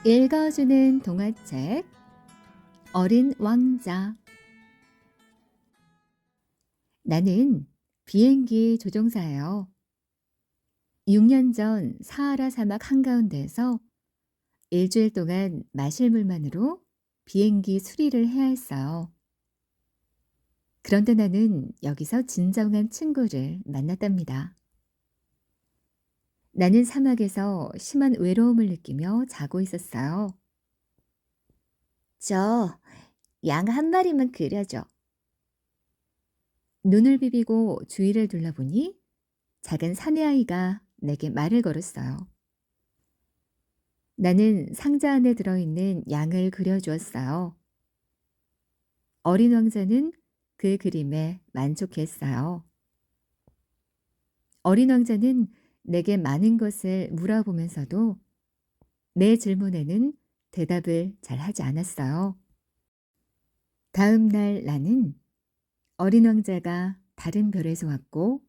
읽어주는 동화책 어린 왕자. 나는 비행기 조종사예요. 6년 전 사하라 사막 한가운데에서 일주일 동안 마실 물만으로 비행기 수리를 해야 했어요. 그런데 나는 여기서 진정한 친구를 만났답니다. 나는 사막에서 심한 외로움을 느끼며 자고 있었어요. 저 양 한 마리만 그려줘. 눈을 비비고 주위를 둘러보니 작은 사내아이가 내게 말을 걸었어요. 나는 상자 안에 들어있는 양을 그려주었어요. 어린 왕자는 그 그림에 만족했어요. 어린 왕자는 내게 많은 것을 물어보면서도 내 질문에는 대답을 잘 하지 않았어요. 다음 날 나는 어린 왕자가 다른 별에서 왔고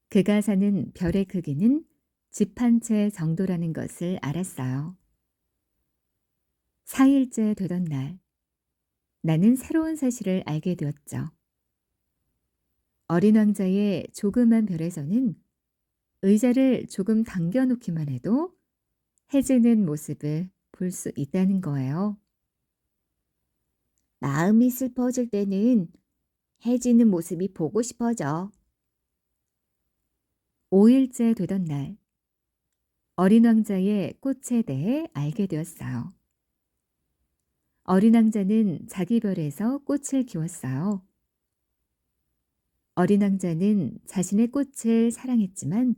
그가 사는 별의 크기는 집 한 채 정도라는 것을 알았어요. 4일째 되던 날, 나는 새로운 사실을 알게 되었죠. 어린 왕자의 조그만 별에서는 의자를 조금 당겨놓기만 해도 해지는 모습을 볼 수 있다는 거예요. 마음이 슬퍼질 때는 해지는 모습이 보고 싶어져. 5일째 되던 날, 어린 왕자의 꽃에 대해 알게 되었어요. 어린 왕자는 자기 별에서 꽃을 키웠어요. 어린 왕자는 자신의 꽃을 사랑했지만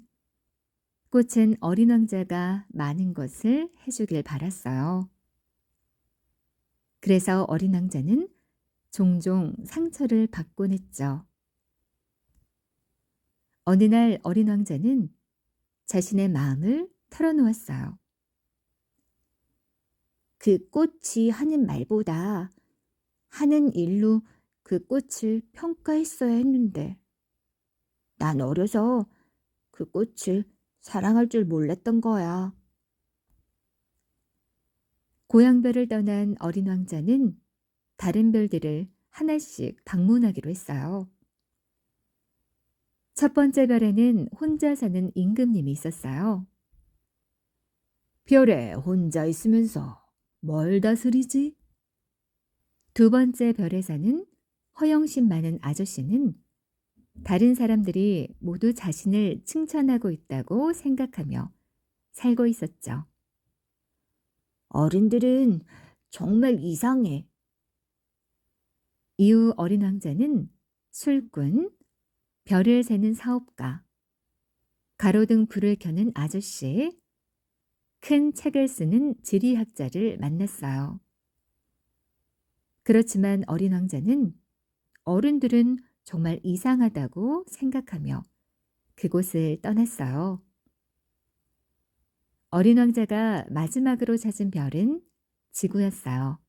꽃은 어린 왕자가 많은 것을 해주길 바랐어요. 그래서 어린 왕자는 종종 상처를 받곤 했죠. 어느 날 어린 왕자는 자신의 마음을 털어놓았어요. 그 꽃이 하는 말보다 하는 일로 그 꽃을 평가했어야 했는데 난 어려서 그 꽃을 사랑할 줄 몰랐던 거야. 고향별을 떠난 어린 왕자는 다른 별들을 하나씩 방문하기로 했어요. 첫 번째 별에는 혼자 사는 임금님이 있었어요. 별에 혼자 있으면서 뭘 다스리지? 두 번째 별에 사는 허영심 많은 아저씨는 다른 사람들이 모두 자신을 칭찬하고 있다고 생각하며 살고 있었죠. 어른들은 정말 이상해. 이후 어린 왕자는 술꾼, 별을 세는 사업가, 가로등 불을 켜는 아저씨, 큰 책을 쓰는 지리학자를 만났어요. 그렇지만 어린 왕자는 어른들은 정말 이상하다고 생각하며 그곳을 떠났어요. 어린 왕자가 마지막으로 찾은 별은 지구였어요.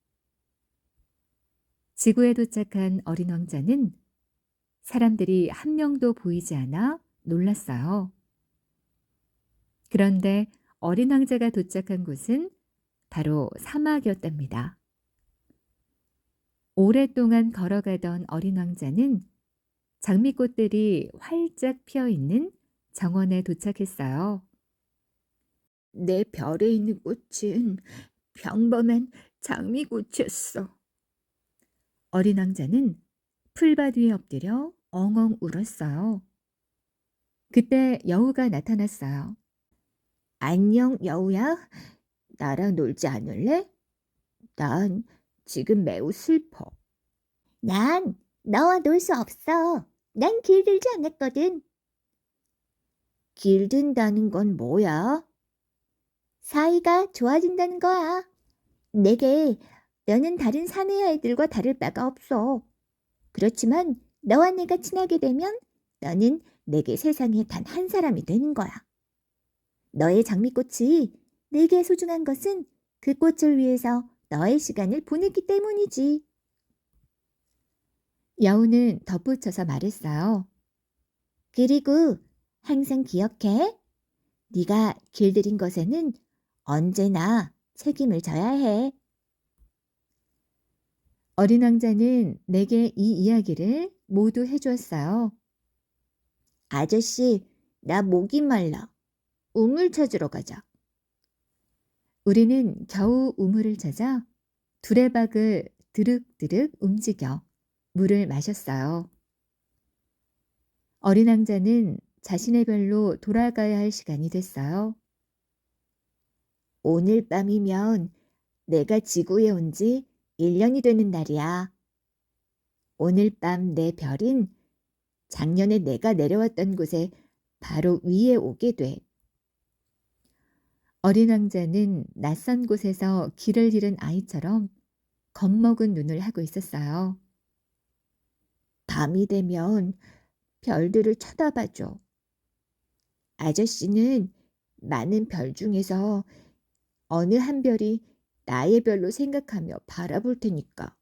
지구에 도착한 어린 왕자는 사람들이 한 명도 보이지 않아 놀랐어요. 그런데 어린 왕자가 도착한 곳은 바로 사막이었답니다. 오랫동안 걸어가던 어린 왕자는 장미꽃들이 활짝 피어 있는 정원에 도착했어요. 내 별에 있는 꽃은 평범한 장미꽃이었어. 어린 왕자는 풀밭 위에 엎드려 엉엉 울었어요. 그때 여우가 나타났어요. 안녕, 여우야. 나랑 놀지 않을래? 난 지금 매우 슬퍼. 난 너와 놀 수 없어. 난 길들지 않았거든. 길든다는 건 뭐야? 사이가 좋아진다는 거야. 내게 너는 다른 사내 아이들과 다를 바가 없어. 그렇지만 너와 내가 친하게 되면 너는 내게 세상에 단 한 사람이 되는 거야. 너의 장미꽃이 내게 소중한 것은 그 꽃을 위해서 너의 시간을 보냈기 때문이지. 여우는 덧붙여서 말했어요. 그리고 항상 기억해. 네가 길들인 것에는 언제나 책임을 져야 해. 어린 왕자는 내게 이 이야기를 모두 해주었어요. 아저씨, 나 목이 말라. 우물 찾으러 가자. 우리는 겨우 우물을 찾아 두레박을 드륵드륵 움직여 물을 마셨어요. 어린 왕자는 자신의 별로 돌아가야 할 시간이 됐어요. 오늘 밤이면 내가 지구에 온 지 1년이 되는 날이야. 오늘 밤 내 별은 작년에 내가 내려왔던 곳에 바로 위에 오게 돼. 어린 왕자는 낯선 곳에서 길을 잃은 아이처럼 겁먹은 눈을 하고 있었어요. 밤이 되면 별들을 쳐다봐줘. 아저씨는 많은 별 중에서 어느 한 별이 나의 별로 생각하며 바라볼 테니까.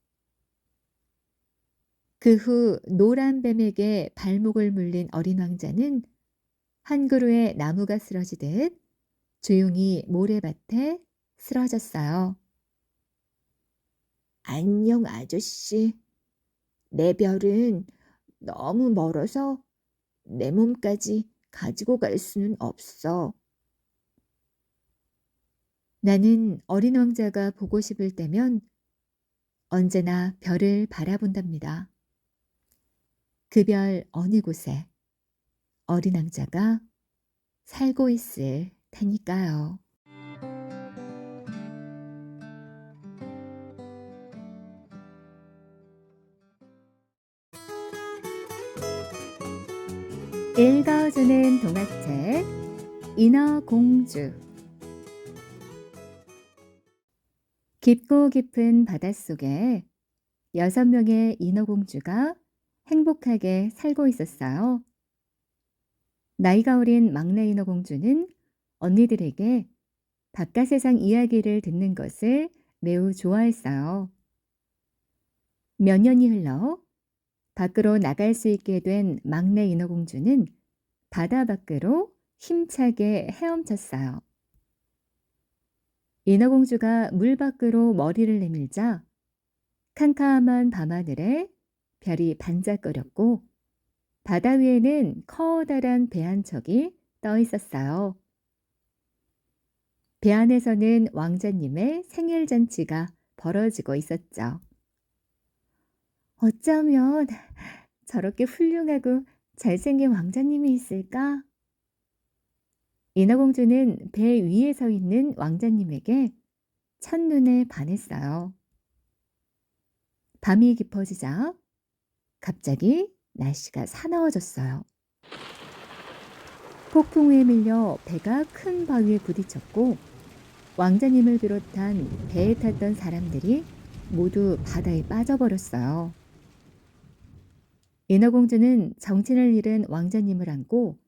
그 후 노란 뱀에게 발목을 물린 어린 왕자는 한 그루의 나무가 쓰러지듯 조용히 모래밭에 쓰러졌어요. 안녕, 아저씨. 내 별은 너무 멀어서 내 몸까지 가지고 갈 수는 없어. 나는 어린 왕자가 보고 싶을 때면 언제나 별을 바라본답니다. 그 별 어느 곳에 어린 왕자가 살고 있을 테니까요. 읽어주는 동화책 인어공주. 깊고 깊은 바닷속에 6명의 인어공주가 행복하게 살고 있었어요. 나이가 어린 막내 인어공주는 언니들에게 바깥 세상 이야기를 듣는 것을 매우 좋아했어요. 몇 년이 흘러 밖으로 나갈 수 있게 된 막내 인어공주는 바다 밖으로 힘차게 헤엄쳤어요. 인어공주가 물 밖으로 머리를 내밀자 캄캄한 밤하늘에 별이 반짝거렸고 바다 위에는 커다란 배 한 척이 떠 있었어요. 배 안에서는 왕자님의 생일 잔치가 벌어지고 있었죠. 어쩌면 저렇게 훌륭하고 잘생긴 왕자님이 있을까? 인어공주는 배 위에 서 있는 왕자님에게 첫눈에 반했어요. 밤이 깊어지자 갑자기 날씨가 사나워졌어요. 폭풍우에 밀려 배가 큰 바위에 부딪혔고 왕자님을 비롯한 배에 탔던 사람들이 모두 바다에 빠져버렸어요. 인어공주는 정신을 잃은 왕자님을 안고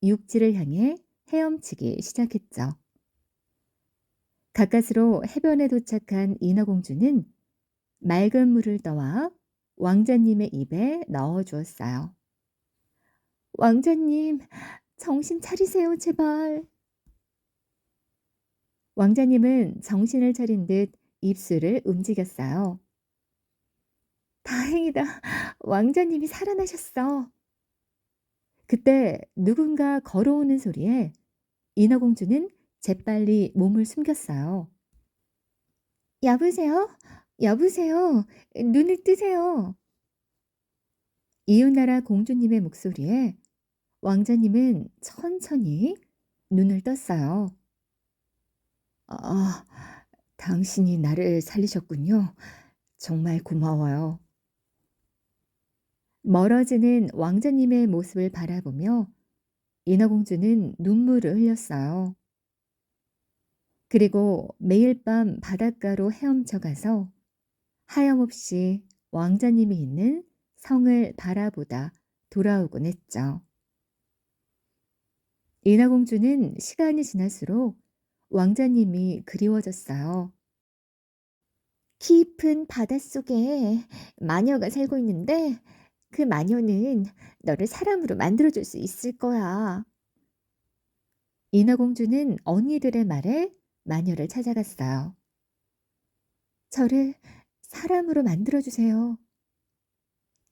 육지를 향해 헤엄치기 시작했죠. 가까스로 해변에 도착한 인어공주는 맑은 물을 떠와 왕자님의 입에 넣어 주었어요. 왕자님, 정신 차리세요, 제발. 왕자님은 정신을 차린 듯 입술을 움직였어요. 다행이다. 왕자님이 살아나셨어. 그때 누군가 걸어오는 소리에 인어공주는 재빨리 몸을 숨겼어요. 여보세요? 여보세요? 눈을 뜨세요. 이웃나라 공주님의 목소리에 왕자님은 천천히 눈을 떴어요. 아, 당신이 나를 살리셨군요. 정말 고마워요. 멀어지는 왕자님의 모습을 바라보며 인어공주는 눈물을 흘렸어요. 그리고 매일 밤 바닷가로 헤엄쳐 가서 하염없이 왕자님이 있는 성을 바라보다 돌아오곤 했죠. 인어공주는 시간이 지날수록 왕자님이 그리워졌어요. 깊은 바닷속에 마녀가 살고 있는데 그 마녀는 너를 사람으로 만들어줄 수 있을 거야. 인어공주는 언니들의 말에 마녀를 찾아갔어요. 저를 사람으로 만들어주세요.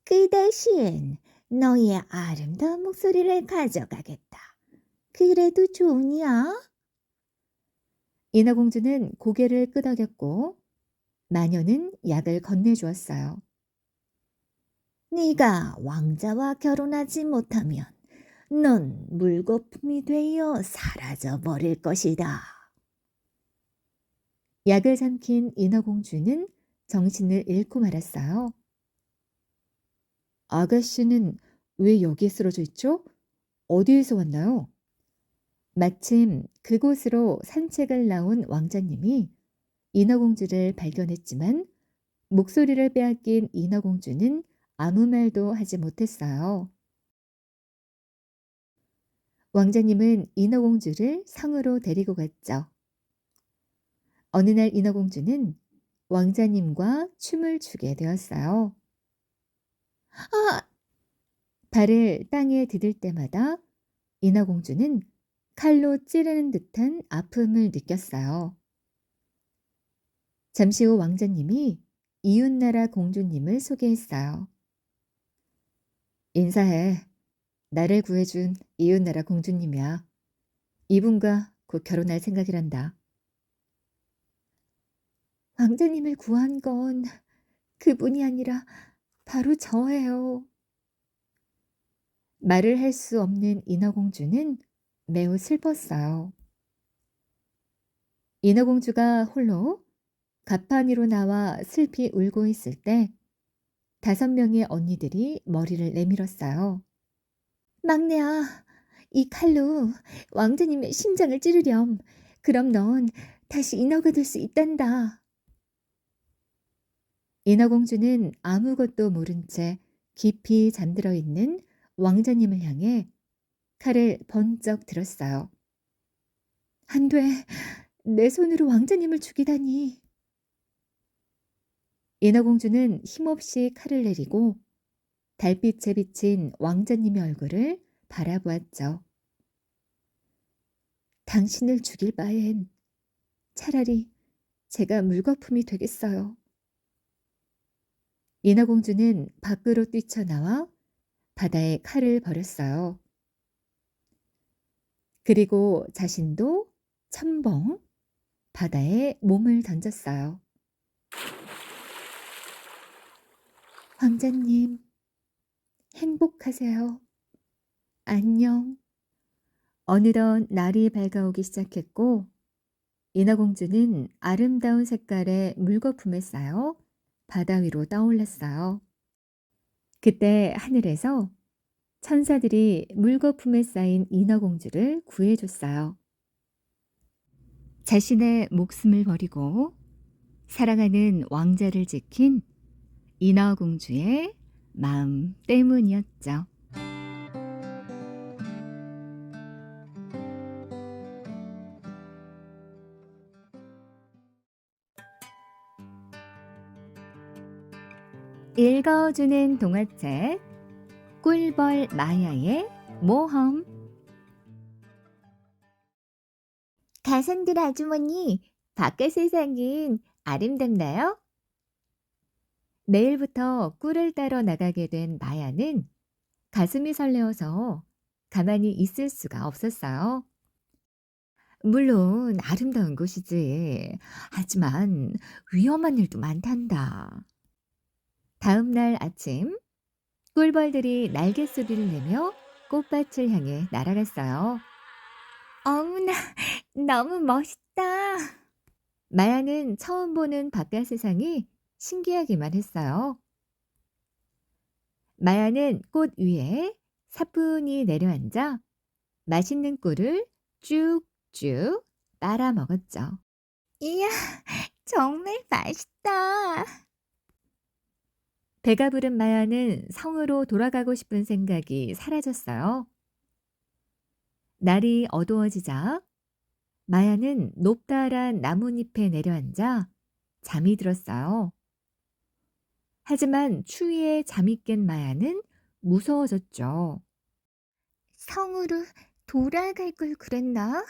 그 대신 너의 아름다운 목소리를 가져가겠다. 그래도 좋으냐? 인어공주는 고개를 끄덕였고 마녀는 약을 건네주었어요. 네가 왕자와 결혼하지 못하면 넌 물거품이 되어 사라져 버릴 것이다. 약을 삼킨 인어공주는 정신을 잃고 말았어요. 아가씨는 왜 여기에 쓰러져 있죠? 어디에서 왔나요? 마침 그곳으로 산책을 나온 왕자님이 인어공주를 발견했지만 목소리를 빼앗긴 인어공주는 아무 말도 하지 못했어요. 왕자님은 인어공주를 성으로 데리고 갔죠. 어느 날 인어공주는 왕자님과 춤을 추게 되었어요. 아, 발을 땅에 디딜 때마다 인어공주는 칼로 찌르는 듯한 아픔을 느꼈어요. 잠시 후 왕자님이 이웃나라 공주님을 소개했어요. 인사해. 나를 구해준 이웃나라 공주님이야. 이분과 곧 결혼할 생각이란다. 왕자님을 구한 건 그분이 아니라 바로 저예요. 말을 할 수 없는 인어공주는 매우 슬펐어요. 인어공주가 홀로 가판 위로 나와 슬피 울고 있을 때 5명의 언니들이 머리를 내밀었어요. 막내야, 이 칼로 왕자님의 심장을 찌르렴. 그럼 넌 다시 인어가 될 수 있단다. 인어공주는 아무것도 모른 채 깊이 잠들어 있는 왕자님을 향해 칼을 번쩍 들었어요. 안 돼. 내 손으로 왕자님을 죽이다니. 인어공주는 힘없이 칼을 내리고 달빛에 비친 왕자님의 얼굴을 바라보았죠. 당신을 죽일 바엔 차라리 제가 물거품이 되겠어요. 인어공주는 밖으로 뛰쳐나와 바다에 칼을 버렸어요. 그리고 자신도 첨벙 바다에 몸을 던졌어요. 왕자님, 행복하세요. 안녕. 어느덧 날이 밝아오기 시작했고 인어공주는 아름다운 색깔의 물거품에 쌓여 바다 위로 떠올랐어요. 그때 하늘에서 천사들이 물거품에 쌓인 인어공주를 구해줬어요. 자신의 목숨을 버리고 사랑하는 왕자를 지킨 인어공주의 마음 때문이었죠. 읽어주는 동화책 꿀벌 마야의 모험. 가산들 아주머니, 밖의 세상은 아름답나요? 내일부터 꿀을 따러 나가게 된 마야는 가슴이 설레어서 가만히 있을 수가 없었어요. 물론 아름다운 곳이지. 하지만 위험한 일도 많단다. 다음 날 아침 꿀벌들이 날개 소리를 내며 꽃밭을 향해 날아갔어요. 어머나, 너무 멋있다. 마야는 처음 보는 바깥 세상이 신기하기만 했어요. 마야는 꽃 위에 사뿐히 내려앉아 맛있는 꿀을 쭉쭉 빨아 먹었죠. 이야, 정말 맛있다. 배가 부른 마야는 성으로 돌아가고 싶은 생각이 사라졌어요. 날이 어두워지자 마야는 높다란 나뭇잎에 내려앉아 잠이 들었어요. 하지만 추위에 잠이 깬 마야는 무서워졌죠. 성으로 돌아갈 걸 그랬나?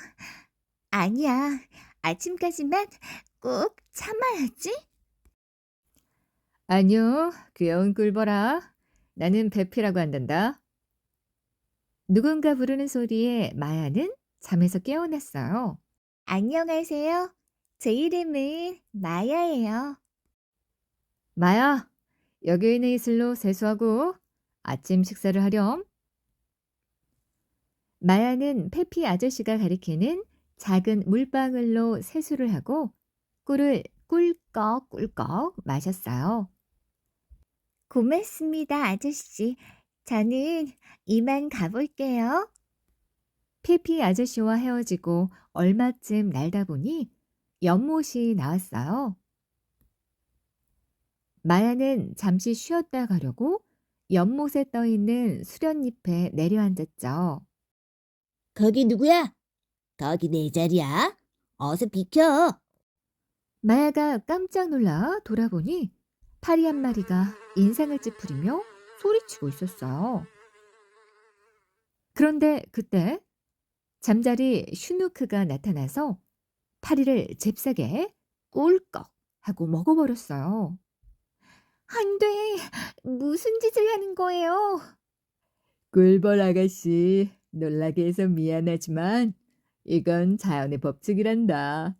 아니야, 아침까지만 꼭 참아야지. 안녕, 귀여운 꿀벌아. 나는 베피라고 한단다. 누군가 부르는 소리에 마야는 잠에서 깨어났어요. 안녕하세요. 제 이름은 마야예요. 마야, 여기 있는 이슬로 세수하고 아침 식사를 하렴. 마야는 페피 아저씨가 가리키는 작은 물방울로 세수를 하고 꿀을 꿀꺽꿀꺽 마셨어요. 고맙습니다, 아저씨. 저는 이만 가볼게요. 페피 아저씨와 헤어지고 얼마쯤 날다 보니 연못이 나왔어요. 마야는 잠시 쉬었다 가려고 연못에 떠 있는 수련잎에 내려앉았죠. 거기 누구야? 거기 내 자리야. 어서 비켜. 마야가 깜짝 놀라 돌아보니 파리 한 마리가 인상을 찌푸리며 소리치고 있었어요. 그런데 그때 잠자리 슈누크가 나타나서 파리를 잽싸게 꿀꺽 하고 먹어버렸어요. 안 돼. 무슨 짓을 하는 거예요? 꿀벌 아가씨, 놀라게 해서 미안하지만 이건 자연의 법칙이란다.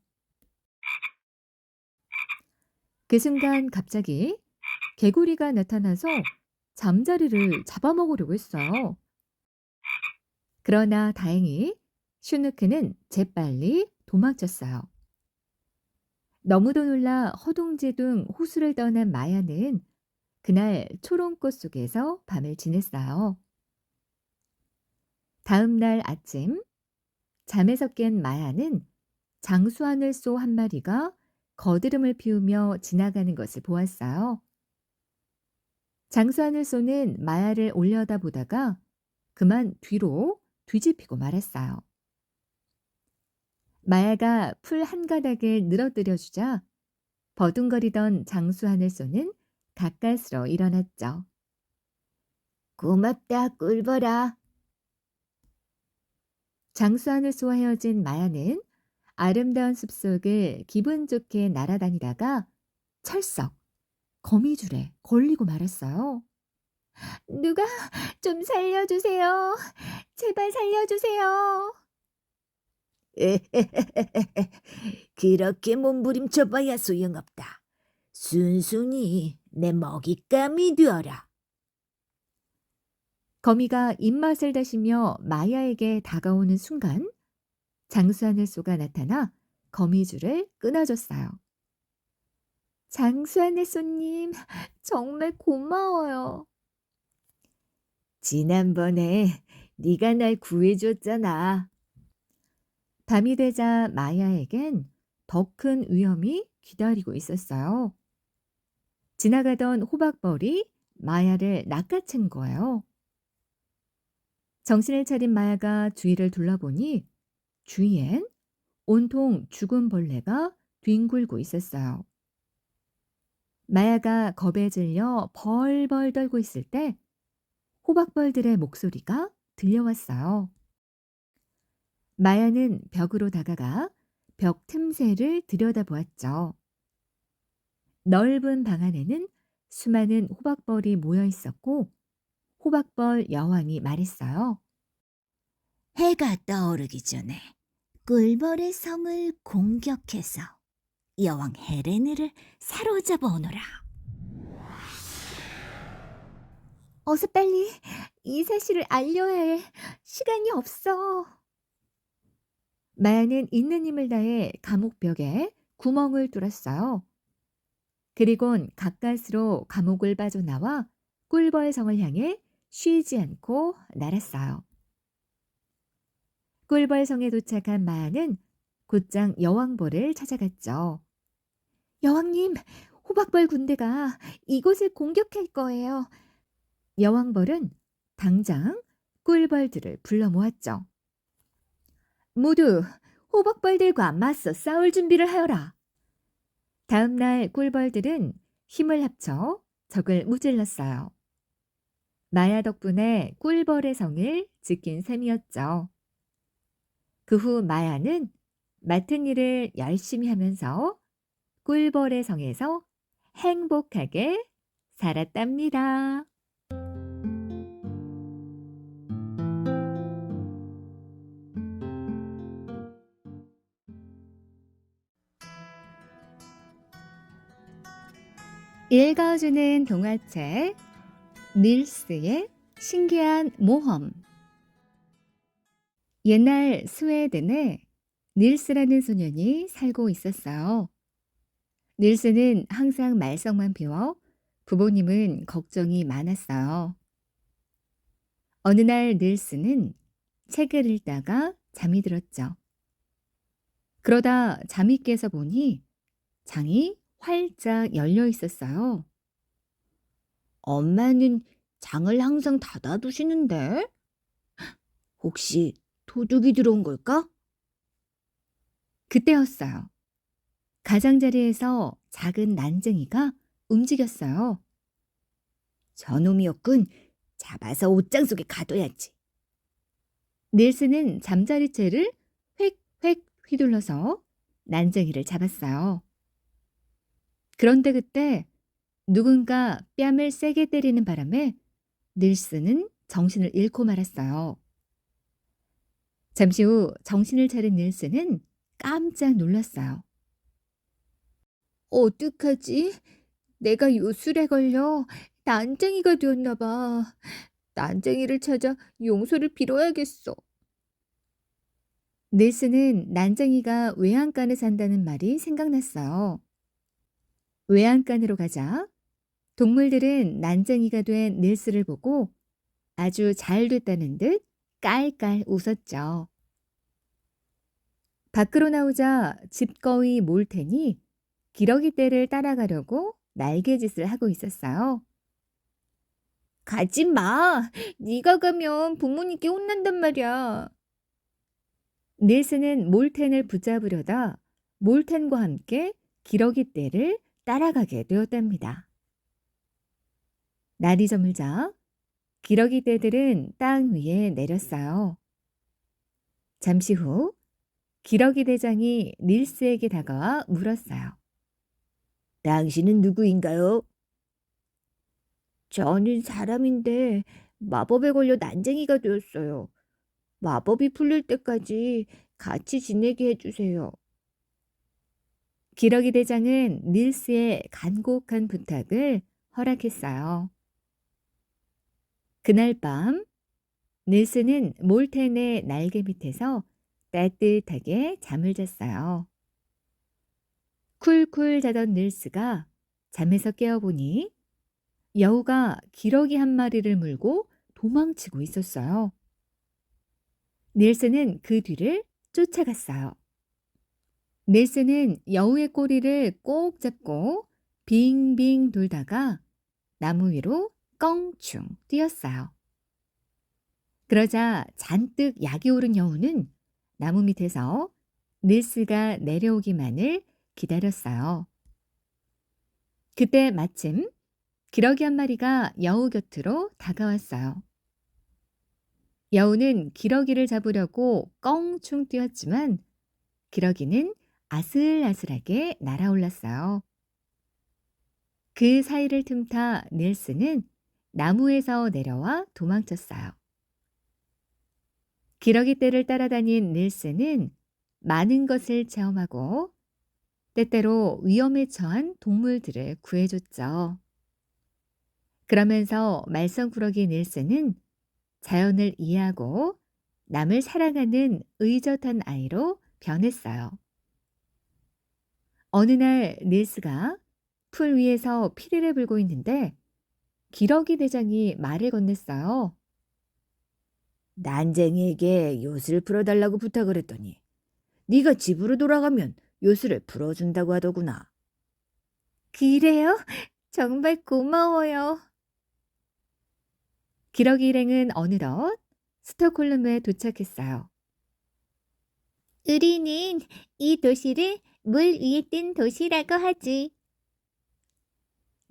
그 순간 갑자기 개구리가 나타나서 잠자리를 잡아먹으려고 했어요. 그러나 다행히 슈누크는 재빨리 도망쳤어요. 너무도 놀라 허둥지둥 호수를 떠난 마야는 그날 초롱꽃 속에서 밤을 지냈어요. 다음 날 아침 잠에서 깬 마야는 장수하늘소 한 마리가 거드름을 피우며 지나가는 것을 보았어요. 장수하늘소는 마야를 올려다보다가 그만 뒤로 뒤집히고 말았어요. 마야가 풀 한 가닥을 늘어뜨려 주자 버둥거리던 장수하늘소는 가까스로 일어났죠. 고맙다, 꿀벌아. 장수하늘소와 헤어진 마야는 아름다운 숲속을 기분 좋게 날아다니다가 철썩 거미줄에 걸리고 말았어요. 누가 좀 살려주세요. 제발 살려주세요. 그렇게 몸부림쳐봐야 소용없다. 순순히 내 먹잇감이 되어라. 거미가 입맛을 다시며 마야에게 다가오는 순간 장수하늘소가 나타나 거미줄을 끊어줬어요. 장수하늘소님, 정말 고마워요. 지난번에 네가 날 구해줬잖아. 밤이 되자 마야에겐 더 큰 위험이 기다리고 있었어요. 지나가던 호박벌이 마야를 낚아챈 거예요. 정신을 차린 마야가 주위를 둘러보니 주위엔 온통 죽은 벌레가 뒹굴고 있었어요. 마야가 겁에 질려 벌벌 떨고 있을 때 호박벌들의 목소리가 들려왔어요. 마야는 벽으로 다가가 벽 틈새를 들여다보았죠. 넓은 방 안에는 수많은 호박벌이 모여 있었고 호박벌 여왕이 말했어요. 해가 떠오르기 전에 꿀벌의 성을 공격해서 여왕 헤레느를 사로잡아 오너라. 어서 빨리 이 사실을 알려야 해. 시간이 없어. 마야는 있는 힘을 다해 감옥벽에 구멍을 뚫었어요. 그리곤 가까스로 감옥을 빠져나와 꿀벌 성을 향해 쉬지 않고 날았어요. 꿀벌 성에 도착한 마야는 곧장 여왕벌을 찾아갔죠. 여왕님, 호박벌 군대가 이곳을 공격할 거예요. 여왕벌은 당장 꿀벌들을 불러 모았죠. 모두 호박벌들과 맞서 싸울 준비를 하여라. 다음 날 꿀벌들은 힘을 합쳐 적을 무찔렀어요. 마야 덕분에 꿀벌의 성을 지킨 셈이었죠. 그 후 마야는 맡은 일을 열심히 하면서 꿀벌의 성에서 행복하게 살았답니다. 읽어주는 동화책 닐스의 신기한 모험. 옛날 스웨덴에 닐스라는 소년이 살고 있었어요. 닐스는 항상 말썽만 피워 부모님은 걱정이 많았어요. 어느 날 닐스는 책을 읽다가 잠이 들었죠. 그러다 잠이 깨서 보니 장이 활짝 열려 있었어요. 엄마는 장을 항상 닫아두시는데? 혹시 도둑이 들어온 걸까? 그때였어요. 가장자리에서 작은 난쟁이가 움직였어요. 저놈이었군. 잡아서 옷장 속에 가둬야지. 닐스는 잠자리채를 획획 휘둘러서 난쟁이를 잡았어요. 그런데 그때 누군가 뺨을 세게 때리는 바람에 닐스는 정신을 잃고 말았어요. 잠시 후 정신을 차린 닐스는 깜짝 놀랐어요. 어떡하지? 내가 요술에 걸려 난쟁이가 되었나 봐. 난쟁이를 찾아 용서를 빌어야겠어. 닐스는 난쟁이가 외양간에 산다는 말이 생각났어요. 외양간으로 가자 동물들은 난쟁이가 된 닐스를 보고 아주 잘 됐다는 듯 깔깔 웃었죠. 밖으로 나오자 집거위 몰텐이 기러기 떼를 따라가려고 날개짓을 하고 있었어요. 가지 마. 네가 가면 부모님께 혼난단 말이야. 닐스는 몰텐을 붙잡으려다 몰텐과 함께 기러기 떼를 따라가게 되었답니다. 날이 저물자 기러기 떼들은 땅 위에 내렸어요. 잠시 후 기러기 대장이 닐스에게 다가와 물었어요. 당신은 누구인가요? 저는 사람인데 마법에 걸려 난쟁이가 되었어요. 마법이 풀릴 때까지 같이 지내게 해주세요. 기러기 대장은 닐스의 간곡한 부탁을 허락했어요. 그날 밤 닐스는 몰텐의 날개 밑에서 따뜻하게 잠을 잤어요. 쿨쿨 자던 닐스가 잠에서 깨어보니 여우가 기러기 한 마리를 물고 도망치고 있었어요. 닐스는 그 뒤를 쫓아갔어요. 닐스는 여우의 꼬리를 꼭 잡고 빙빙 돌다가 나무 위로 껑충 뛰었어요. 그러자 잔뜩 약이 오른 여우는 나무 밑에서 닐스가 내려오기만을 기다렸어요. 그때 마침 기러기 한 마리가 여우 곁으로 다가왔어요. 여우는 기러기를 잡으려고 껑충 뛰었지만 기러기는 아슬아슬하게 날아올랐어요. 그 사이를 틈타 닐스는 나무에서 내려와 도망쳤어요. 기러기 떼를 따라다닌 닐스는 많은 것을 체험하고 때때로 위험에 처한 동물들을 구해줬죠. 그러면서 말썽꾸러기 닐스는 자연을 이해하고 남을 사랑하는 의젓한 아이로 변했어요. 어느 날 닐스가 풀 위에서 피리를 불고 있는데 기러기 대장이 말을 건넸어요. 난쟁이에게 요술 풀어달라고 부탁을 했더니 네가 집으로 돌아가면 요술을 풀어준다고 하더구나. 그래요? 정말 고마워요. 기러기 일행은 어느덧 스톡홀름에 도착했어요. 우리는 이 도시를 물 위에 뜬 도시라고 하지.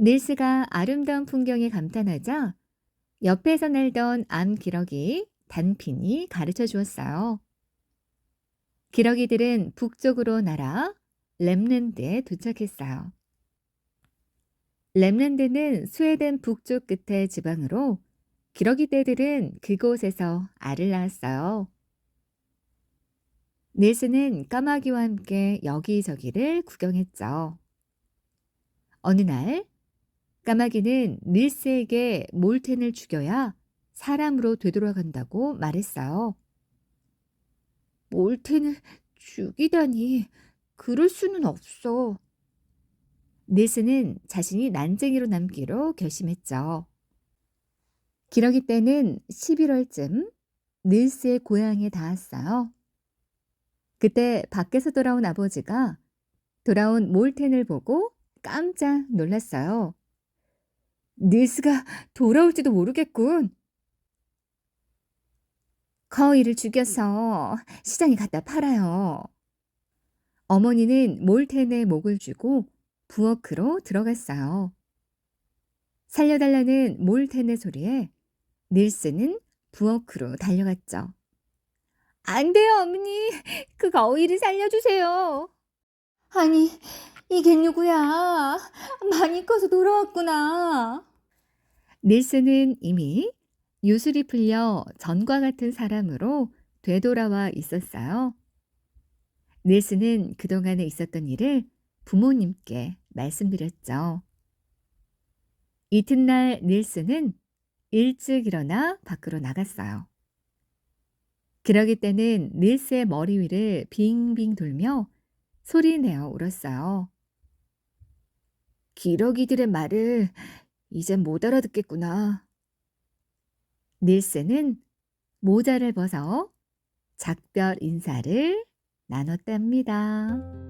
닐스가 아름다운 풍경에 감탄하자 옆에서 날던 암기러기 단핀이 가르쳐 주었어요. 기러기들은 북쪽으로 날아 랩랜드에 도착했어요. 랩랜드는 스웨덴 북쪽 끝의 지방으로 기러기 떼들은 그곳에서 알을 낳았어요. 닐스는 까마귀와 함께 여기저기를 구경했죠. 어느 날 까마귀는 닐스에게 몰텐을 죽여야 사람으로 되돌아간다고 말했어요. 몰텐을 죽이다니, 그럴 수는 없어. 닐스는 자신이 난쟁이로 남기로 결심했죠. 기러기 떼는 11월쯤 닐스의 고향에 닿았어요. 그때 밖에서 돌아온 아버지가 돌아온 몰텐을 보고 깜짝 놀랐어요. 닐스가 돌아올지도 모르겠군. 거위를 죽여서 시장에 갖다 팔아요. 어머니는 몰텐의 목을 쥐고 부엌으로 들어갔어요. 살려달라는 몰텐의 소리에 닐스는 부엌으로 달려갔죠. 안 돼요, 어머니. 그 거위를 살려주세요. 아니, 이게 누구야? 많이 커서 돌아왔구나. 닐스는 이미 유술이 풀려 전과 같은 사람으로 되돌아와 있었어요. 닐스는 그동안에 있었던 일을 부모님께 말씀드렸죠. 이튿날 닐스는 일찍 일어나 밖으로 나갔어요. 그러기 때는 닐스의 머리 위를 빙빙 돌며 소리내어 울었어요. 기러기들의 말을 이젠 못 알아듣겠구나. 닐스는 모자를 벗어 작별 인사를 나눴답니다.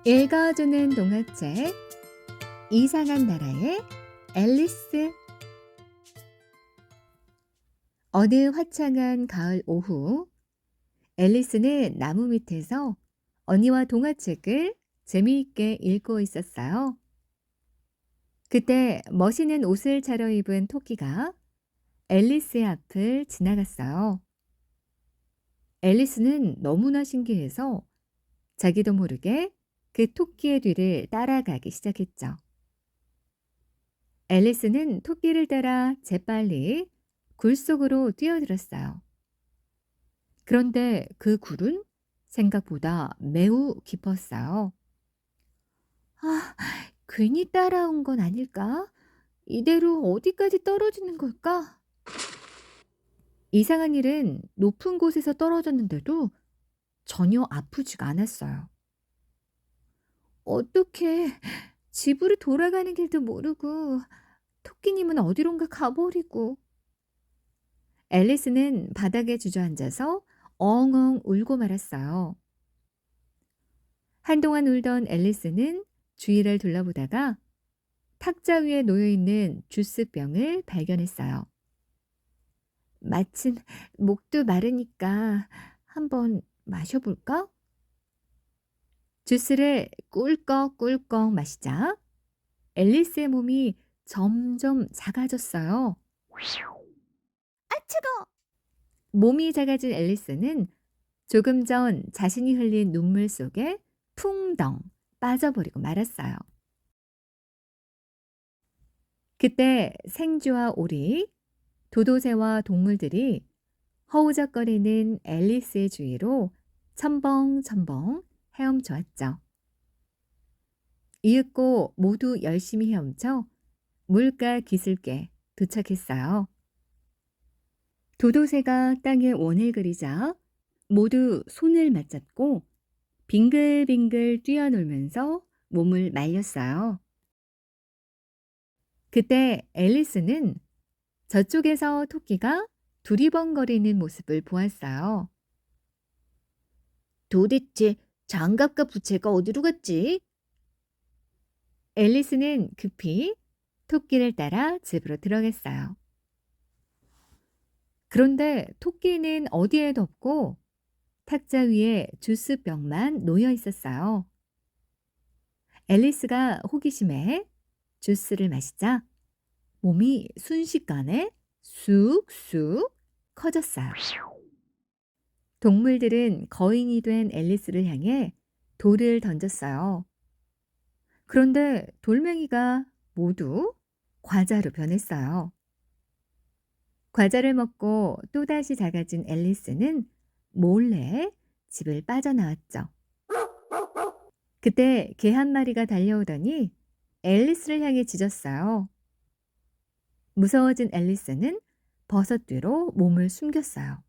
읽어주는 동화책 이상한 나라의 앨리스. 어느 화창한 가을 오후, 앨리스는 나무 밑에서 언니와 동화책을 재미있게 읽고 있었어요. 그때 멋있는 옷을 차려입은 토끼가 앨리스의 앞을 지나갔어요. 앨리스는 너무나 신기해서 자기도 모르게 그 토끼의 뒤를 따라가기 시작했죠. 앨리스는 토끼를 따라 재빨리 굴 속으로 뛰어들었어요. 그런데 그 굴은 생각보다 매우 깊었어요. 아, 괜히 따라온 건 아닐까? 이대로 어디까지 떨어지는 걸까? 이상한 일은 높은 곳에서 떨어졌는데도 전혀 아프지가 않았어요. 어떻게 집으로 돌아가는 길도 모르고 토끼님은 어디론가 가버리고. 앨리스는 바닥에 주저앉아서 엉엉 울고 말았어요. 한동안 울던 앨리스는 주위를 둘러보다가 탁자 위에 놓여있는 주스병을 발견했어요. 마침 목도 마르니까 한번 마셔볼까? 주스를 꿀꺽꿀꺽 마시자 앨리스의 몸이 점점 작아졌어요. 아, 차가워. 몸이 작아진 앨리스는 조금 전 자신이 흘린 눈물 속에 풍덩 빠져버리고 말았어요. 그때 생쥐와 오리, 도도새와 동물들이 허우적거리는 앨리스의 주위로 첨벙첨벙 헤엄쳐 왔죠. 이윽고 모두 열심히 헤엄쳐 물가 기슭에 도착했어요. 도도새가 땅에 원을 그리자 모두 손을 맞잡고 빙글빙글 뛰어놀면서 몸을 말렸어요. 그때 앨리스는 저쪽에서 토끼가 두리번거리는 모습을 보았어요. 도대체 장갑과 부채가 어디로 갔지? 앨리스는 급히 토끼를 따라 집으로 들어갔어요. 그런데 토끼는 어디에도 없고 탁자 위에 주스병만 놓여 있었어요. 앨리스가 호기심에 주스를 마시자 몸이 순식간에 쑥쑥 커졌어요. 동물들은 거인이 된 앨리스를 향해 돌을 던졌어요. 그런데 돌멩이가 모두 과자로 변했어요. 과자를 먹고 또다시 작아진 앨리스는 몰래 집을 빠져나왔죠. 그때 개 한 마리가 달려오더니 앨리스를 향해 짖었어요. 무서워진 앨리스는 버섯 뒤로 몸을 숨겼어요.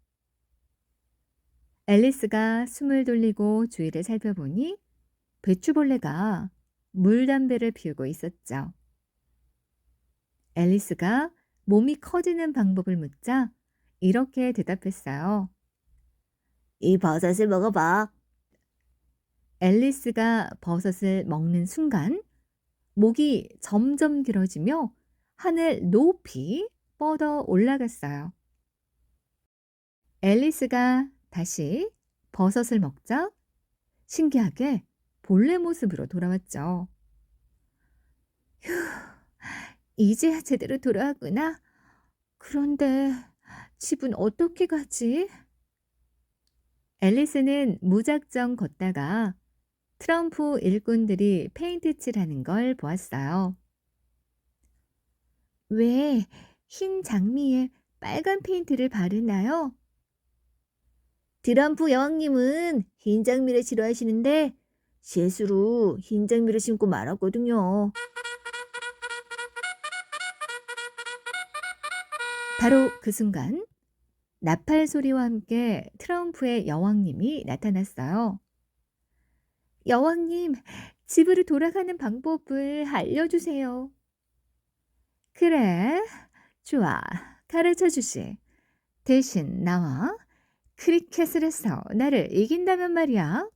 앨리스가 숨을 돌리고 주위를 살펴보니 배추벌레가 물담배를 피우고 있었죠. 앨리스가 몸이 커지는 방법을 묻자 이렇게 대답했어요. 이 버섯을 먹어봐. 앨리스가 버섯을 먹는 순간 목이 점점 길어지며 하늘 높이 뻗어 올라갔어요. 앨리스가 다시 버섯을 먹자 신기하게 본래 모습으로 돌아왔죠. 휴, 이제야 제대로 돌아왔구나. 그런데 집은 어떻게 가지? 앨리스는 무작정 걷다가 트럼프 일꾼들이 페인트 칠하는 걸 보았어요. 왜 흰 장미에 빨간 페인트를 바르나요? 트럼프 여왕님은 흰 장미를 싫어하시는데 실수로 흰 장미를 심고 말았거든요. 바로 그 순간 나팔 소리와 함께 트럼프의 여왕님이 나타났어요. 여왕님, 집으로 돌아가는 방법을 알려주세요. 그래, 좋아, 가르쳐 주지. 대신 나와 크리켓을 해서 나를 이긴다면 말이야.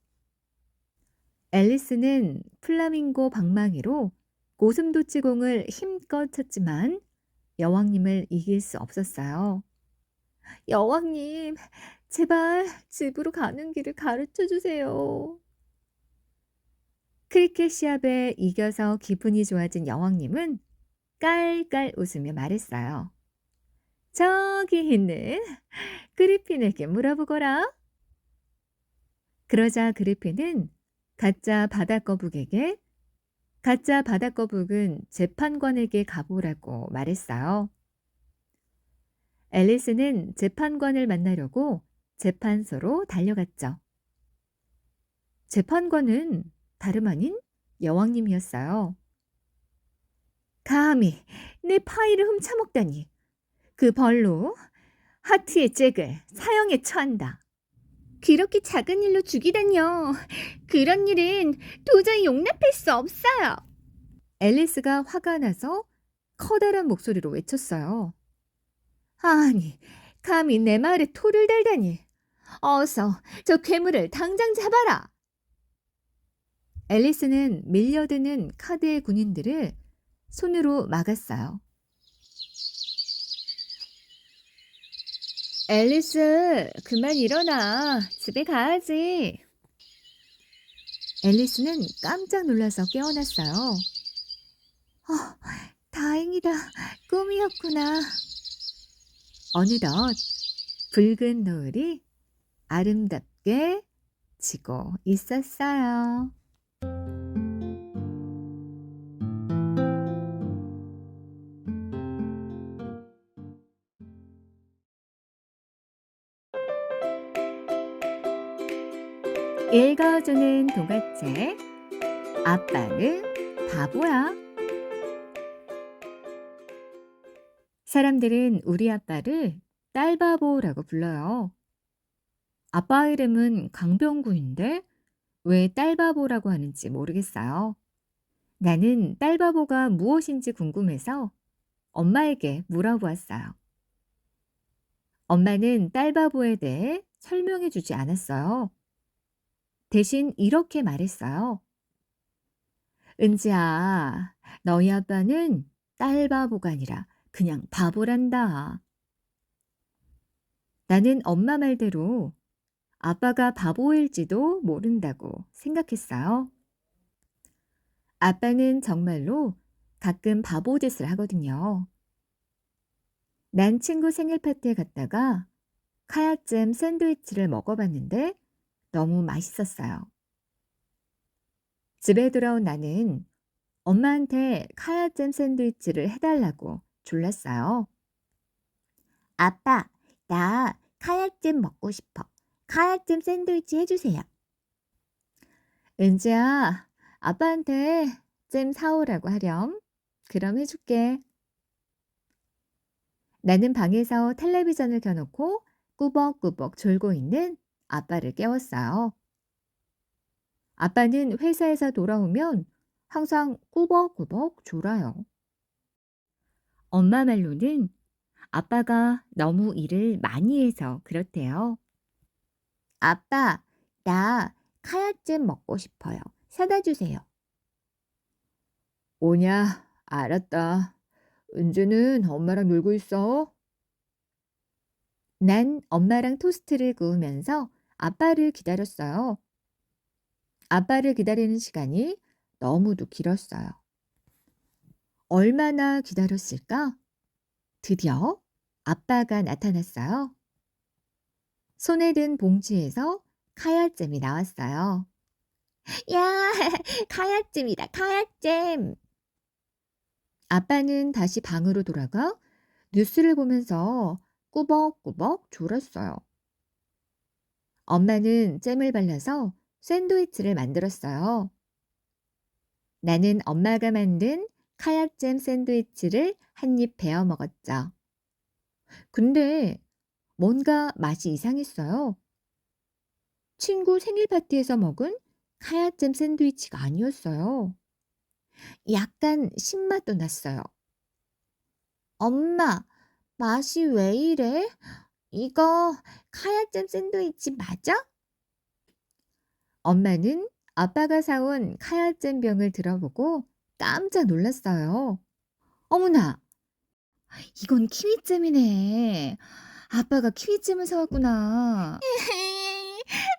앨리스는 플라밍고 방망이로 고슴도치공을 힘껏 쳤지만 여왕님을 이길 수 없었어요. 여왕님, 제발 집으로 가는 길을 가르쳐 주세요. 크리켓 시합에 이겨서 기분이 좋아진 여왕님은 깔깔 웃으며 말했어요. 저기 있는 그리핀에게 물어보거라. 그러자 그리핀은 가짜 바다거북에게 가짜 바다거북은 재판관에게 가보라고 말했어요. 앨리스는 재판관을 만나려고 재판소로 달려갔죠. 재판관은 다름 아닌 여왕님이었어요. 감히 내 파이를 훔쳐먹다니. 그 벌로 하트의 잭을 사형에 처한다. 그렇게 작은 일로 죽이다니요. 그런 일은 도저히 용납할 수 없어요. 앨리스가 화가 나서 커다란 목소리로 외쳤어요. 아니, 감히 내 말에 토를 달다니. 어서 저 괴물을 당장 잡아라. 앨리스는 밀려드는 카드의 군인들을 손으로 막았어요. 앨리스, 그만 일어나. 집에 가야지. 앨리스는 깜짝 놀라서 깨어났어요. 다행이다. 꿈이었구나. 어느덧 붉은 노을이 아름답게 지고 있었어요. 읽어주는 동화책 아빠는 바보야. 사람들은 우리 아빠를 딸바보라고 불러요. 아빠 이름은 강병구인데 왜 딸바보라고 하는지 모르겠어요. 나는 딸바보가 무엇인지 궁금해서 엄마에게 물어보았어요. 엄마는 딸바보에 대해 설명해 주지 않았어요. 대신 이렇게 말했어요. 은지야, 너희 아빠는 딸바보가 아니라 그냥 바보란다. 나는 엄마 말대로 아빠가 바보일지도 모른다고 생각했어요. 아빠는 정말로 가끔 바보 짓을 하거든요. 난 친구 생일 파티에 갔다가 카야잼 샌드위치를 먹어봤는데 너무 맛있었어요. 집에 돌아온 나는 엄마한테 카야잼 샌드위치를 해달라고 졸랐어요. 아빠, 나 카야잼 먹고 싶어. 카야잼 샌드위치 해주세요. 은지야, 아빠한테 잼 사오라고 하렴. 그럼 해줄게. 나는 방에서 텔레비전을 켜놓고 꾸벅꾸벅 졸고 있는 아빠를 깨웠어요. 아빠는 회사에서 돌아오면 항상 꾸벅꾸벅 졸아요. 엄마 말로는 아빠가 너무 일을 많이 해서 그렇대요. 아빠, 나 카야잼 먹고 싶어요. 사다 주세요. 오냐, 알았다. 은주는 엄마랑 놀고 있어. 난 엄마랑 토스트를 구우면서 아빠를 기다렸어요. 아빠를 기다리는 시간이 너무도 길었어요. 얼마나 기다렸을까? 드디어 아빠가 나타났어요. 손에 든 봉지에서 카야잼이 나왔어요. 야, 카야잼이다, 카야잼. 아빠는 다시 방으로 돌아가 뉴스를 보면서 꾸벅꾸벅 졸았어요. 엄마는 잼을 발라서 샌드위치를 만들었어요. 나는 엄마가 만든 카야잼 샌드위치를 한 입 베어 먹었죠. 근데 뭔가 맛이 이상했어요. 친구 생일 파티에서 먹은 카야잼 샌드위치가 아니었어요. 약간 신맛도 났어요. 엄마, 맛이 왜 이래? 이거 카야잼 샌드위치 맞아? 엄마는 아빠가 사온 카야잼 병을 들어보고 깜짝 놀랐어요. 어머나, 이건 키위잼이네. 아빠가 키위잼을 사왔구나.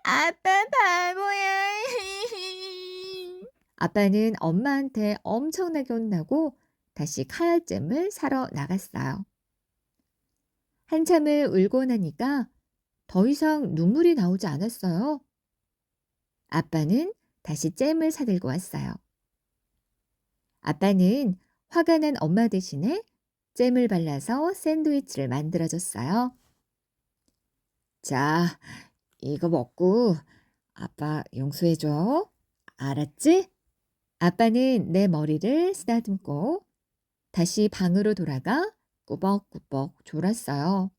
아빠 바보야. 아빠는 엄마한테 엄청나게 혼나고 다시 카야잼을 사러 나갔어요. 한참을 울고 나니까 더 이상 눈물이 나오지 않았어요. 아빠는 다시 잼을 사들고 왔어요. 아빠는 화가 난 엄마 대신에 잼을 발라서 샌드위치를 만들어줬어요. 자, 이거 먹고 아빠 용서해줘. 알았지? 아빠는 내 머리를 쓰다듬고 다시 방으로 돌아가 꾸벅꾸벅 졸았어요.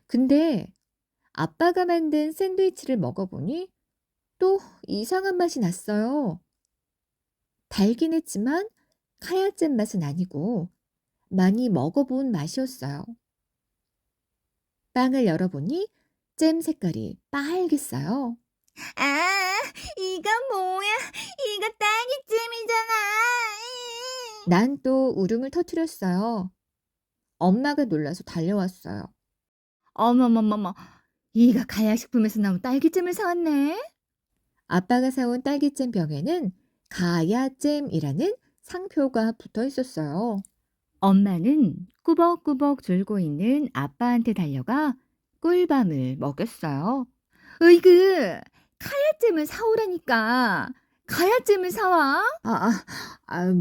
근데 아빠가 만든 샌드위치를 먹어보니 또 이상한 맛이 났어요. 달긴 했지만 카야잼 맛은 아니고 많이 먹어본 맛이었어요. 빵을 열어보니 잼 색깔이 빨갰어요. 아, 이건 뭐야? 이거 딸기잼이잖아. 난 또 울음을 터뜨렸어요. 엄마가 놀라서 달려왔어요. 어머머머머, 이가 가야식품에서 나온 딸기잼을 사왔네. 아빠가 사온 딸기잼 병에는 가야잼이라는 상표가 붙어 있었어요. 엄마는 꾸벅꾸벅 졸고 있는 아빠한테 달려가 꿀밤을 먹였어요. 으이그, 카야잼을 사오라니까. 가야잼을 사와.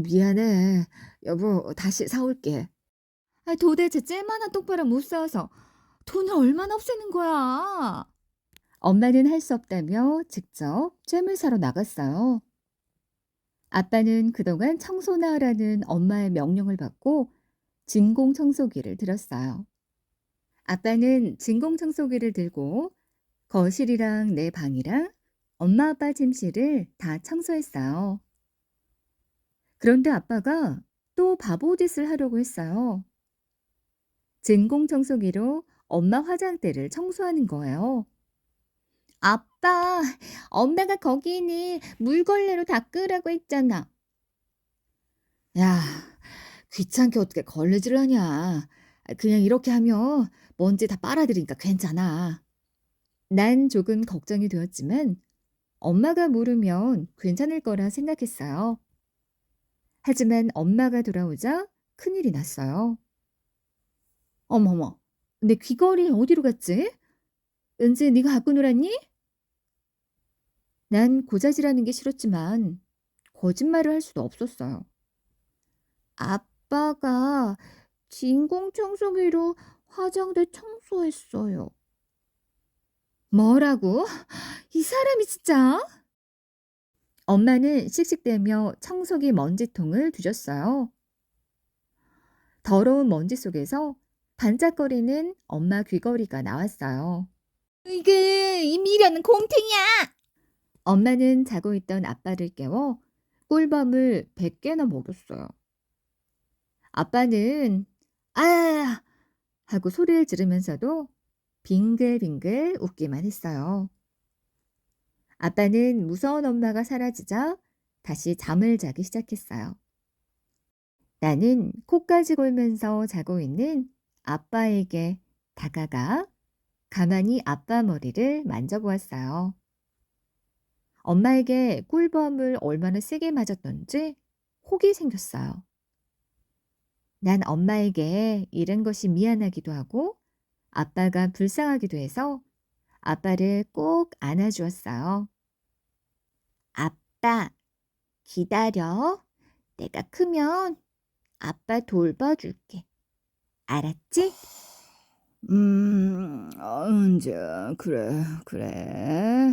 미안해. 여보, 다시 사올게. 도대체 잼 하나 똑바로 못 사와서 돈을 얼마나 없애는 거야? 엄마는 할 수 없다며 직접 잼을 사러 나갔어요. 아빠는 그동안 청소나 하라는 엄마의 명령을 받고 진공청소기를 들었어요. 아빠는 진공청소기를 들고 거실이랑 내 방이랑 엄마 아빠 침실을 다 청소했어요. 그런데 아빠가 또 바보짓을 하려고 했어요. 진공청소기로 엄마 화장대를 청소하는 거예요. 아빠, 엄마가 거기 있는 물걸레로 닦으라고 했잖아. 야, 귀찮게 어떻게 걸레질을 하냐. 그냥 이렇게 하면 먼지 다 빨아들이니까 괜찮아. 난 조금 걱정이 되었지만 엄마가 모르면 괜찮을 거라 생각했어요. 하지만 엄마가 돌아오자 큰일이 났어요. 어머머, 내 귀걸이 어디로 갔지? 은지, 네가 갖고 놀았니? 난 고자질하는 게 싫었지만 거짓말을 할 수도 없었어요. 아빠가 진공 청소기로 화장대 청소했어요. 뭐라고? 이 사람이 진짜? 엄마는 씩씩대며 청소기 먼지통을 뒤졌어요. 더러운 먼지 속에서 반짝거리는 엄마 귀걸이가 나왔어요. 이게 이 미련은 곰탱이야. 엄마는 자고 있던 아빠를 깨워 꿀밤을 100개나 먹였어요. 아빠는 아 하고 소리를 지르면서도 빙글빙글 웃기만 했어요. 아빠는 무서운 엄마가 사라지자 다시 잠을 자기 시작했어요. 나는 코까지 골면서 자고 있는 아빠에게 다가가 가만히 아빠 머리를 만져보았어요. 엄마에게 꿀밤을 얼마나 세게 맞았던지 혹이 생겼어요. 난 엄마에게 이런 것이 미안하기도 하고 아빠가 불쌍하기도 해서 아빠를 꼭 안아주었어요. 아빠, 기다려. 내가 크면 아빠 돌봐줄게. 알았지? 이제 그래.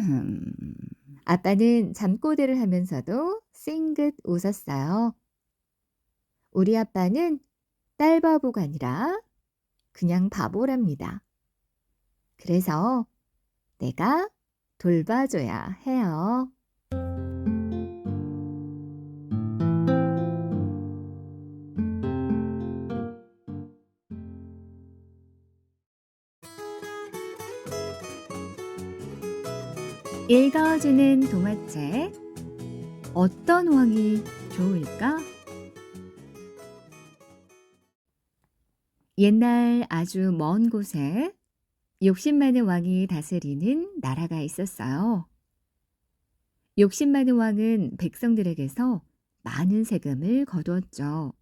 아빠는 잠꼬대를 하면서도 싱긋 웃었어요. 우리 아빠는 딸 바보가 아니라 그냥 바보랍니다. 그래서 내가 돌봐줘야 해요. 읽어주는 동화책. 어떤 왕이 좋을까? 옛날 아주 먼 곳에 욕심 많은 왕이 다스리는 나라가 있었어요. 욕심 많은 왕은 백성들에게서 많은 세금을 거두었죠.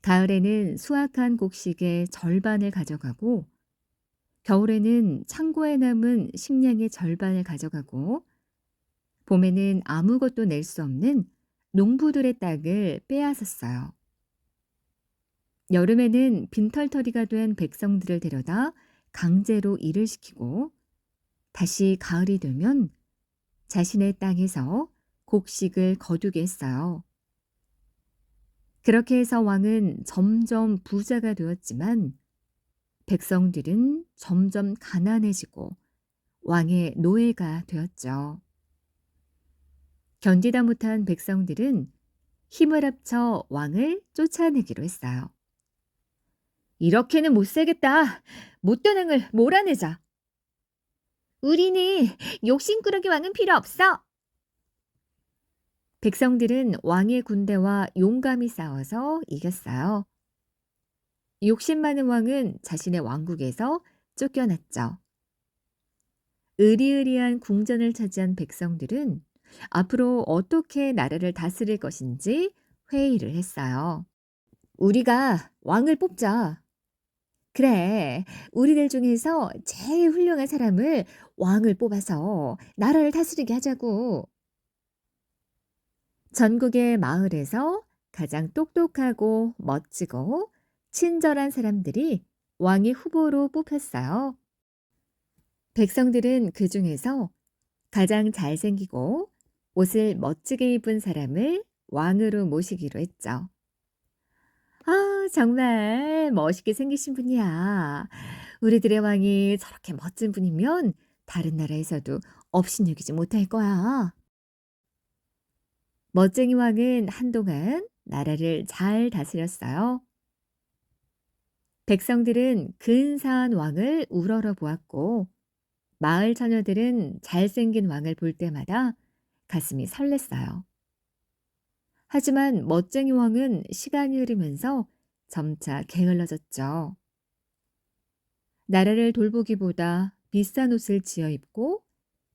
가을에는 수확한 곡식의 절반을 가져가고, 겨울에는 창고에 남은 식량의 절반을 가져가고, 봄에는 아무것도 낼 수 없는 농부들의 땅을 빼앗았어요. 여름에는 빈털터리가 된 백성들을 데려다 강제로 일을 시키고, 다시 가을이 되면 자신의 땅에서 곡식을 거두게 했어요. 그렇게 해서 왕은 점점 부자가 되었지만 백성들은 점점 가난해지고 왕의 노예가 되었죠. 견디다 못한 백성들은 힘을 합쳐 왕을 쫓아내기로 했어요. 이렇게는 못 살겠다. 못된 왕을 몰아내자. 우리는 욕심꾸러기 왕은 필요 없어. 백성들은 왕의 군대와 용감히 싸워서 이겼어요. 욕심 많은 왕은 자신의 왕국에서 쫓겨났죠. 으리으리한 궁전을 차지한 백성들은 앞으로 어떻게 나라를 다스릴 것인지 회의를 했어요. 우리가 왕을 뽑자. 그래, 우리들 중에서 제일 훌륭한 사람을 왕을 뽑아서 나라를 다스리게 하자고. 전국의 마을에서 가장 똑똑하고 멋지고 친절한 사람들이 왕의 후보로 뽑혔어요. 백성들은 그 중에서 가장 잘생기고 옷을 멋지게 입은 사람을 왕으로 모시기로 했죠. 아, 정말 멋있게 생기신 분이야. 우리들의 왕이 저렇게 멋진 분이면 다른 나라에서도 업신여기지 못할 거야. 멋쟁이 왕은 한동안 나라를 잘 다스렸어요. 백성들은 근사한 왕을 우러러 보았고, 마을 처녀들은 잘생긴 왕을 볼 때마다 가슴이 설렜어요. 하지만 멋쟁이 왕은 시간이 흐르면서 점차 게을러졌죠. 나라를 돌보기보다 비싼 옷을 지어 입고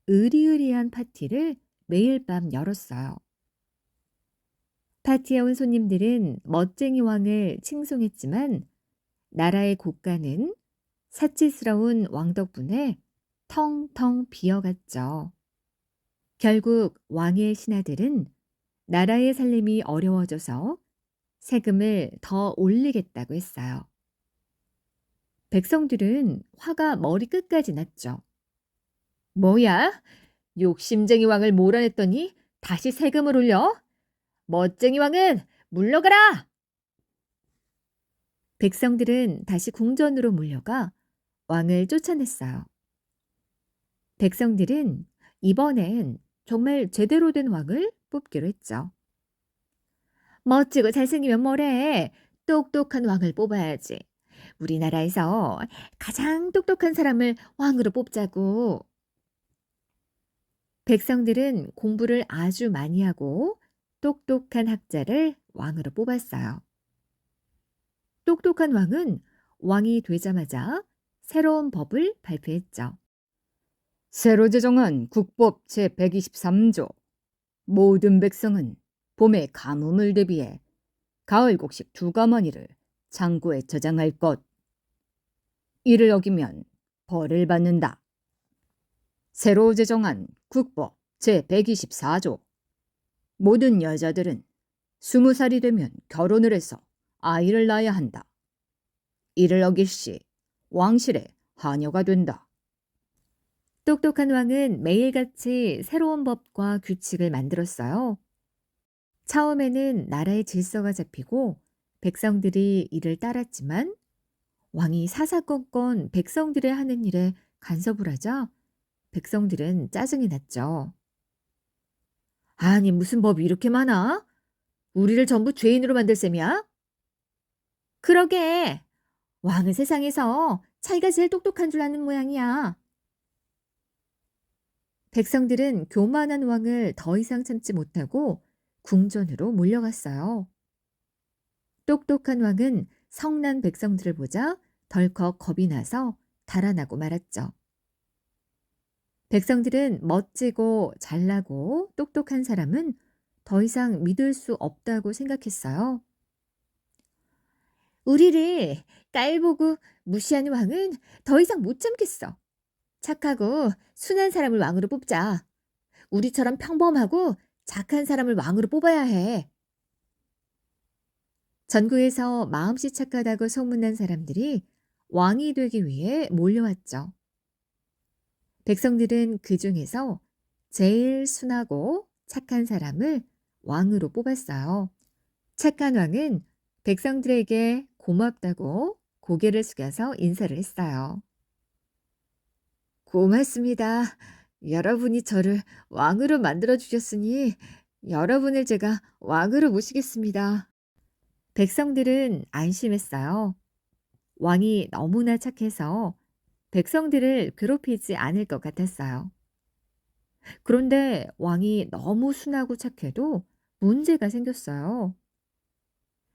으리으리한 파티를 매일 밤 열었어요. 파티에 온 손님들은 멋쟁이 왕을 칭송했지만 나라의 고가는 사치스러운 왕 덕분에 텅텅 비어갔죠. 결국 왕의 신하들은 나라의 살림이 어려워져서 세금을 더 올리겠다고 했어요. 백성들은 화가 머리끝까지 났죠. 뭐야? 욕심쟁이 왕을 몰아냈더니 다시 세금을 올려? 멋쟁이 왕은 물러가라! 백성들은 다시 궁전으로 몰려가 왕을 쫓아냈어요. 백성들은 이번엔 정말 제대로 된 왕을 뽑기로 했죠. 멋지고 잘생기면 뭐래? 똑똑한 왕을 뽑아야지. 우리나라에서 가장 똑똑한 사람을 왕으로 뽑자고. 백성들은 공부를 아주 많이 하고 똑똑한 학자를 왕으로 뽑았어요. 똑똑한 왕은 왕이 되자마자 새로운 법을 발표했죠. 새로 제정한 국법 제123조. 모든 백성은 봄의 가뭄을 대비해 가을 곡식 2가마니를 창고에 저장할 것. 이를 어기면 벌을 받는다. 새로 제정한 국법 제124조. 모든 여자들은 20살이 되면 결혼을 해서 아이를 낳아야 한다. 이를 어길 시 왕실의 하녀가 된다. 똑똑한 왕은 매일같이 새로운 법과 규칙을 만들었어요. 처음에는 나라의 질서가 잡히고 백성들이 이를 따랐지만 왕이 사사건건 백성들의 하는 일에 간섭을 하자 백성들은 짜증이 났죠. 아니, 무슨 법이 이렇게 많아? 우리를 전부 죄인으로 만들 셈이야? 그러게. 왕은 세상에서 자기가 제일 똑똑한 줄 아는 모양이야. 백성들은 교만한 왕을 더 이상 참지 못하고 궁전으로 몰려갔어요. 똑똑한 왕은 성난 백성들을 보자 덜컥 겁이 나서 달아나고 말았죠. 백성들은 멋지고 잘나고 똑똑한 사람은 더 이상 믿을 수 없다고 생각했어요. 우리를 깔보고 무시하는 왕은 더 이상 못 참겠어. 착하고 순한 사람을 왕으로 뽑자. 우리처럼 평범하고 착한 사람을 왕으로 뽑아야 해. 전국에서 마음씨 착하다고 소문난 사람들이 왕이 되기 위해 몰려왔죠. 백성들은 그 중에서 제일 순하고 착한 사람을 왕으로 뽑았어요. 착한 왕은 백성들에게 고맙다고 고개를 숙여서 인사를 했어요. 고맙습니다. 여러분이 저를 왕으로 만들어 주셨으니 여러분을 제가 왕으로 모시겠습니다. 백성들은 안심했어요. 왕이 너무나 착해서 백성들을 괴롭히지 않을 것 같았어요. 그런데 왕이 너무 순하고 착해도 문제가 생겼어요.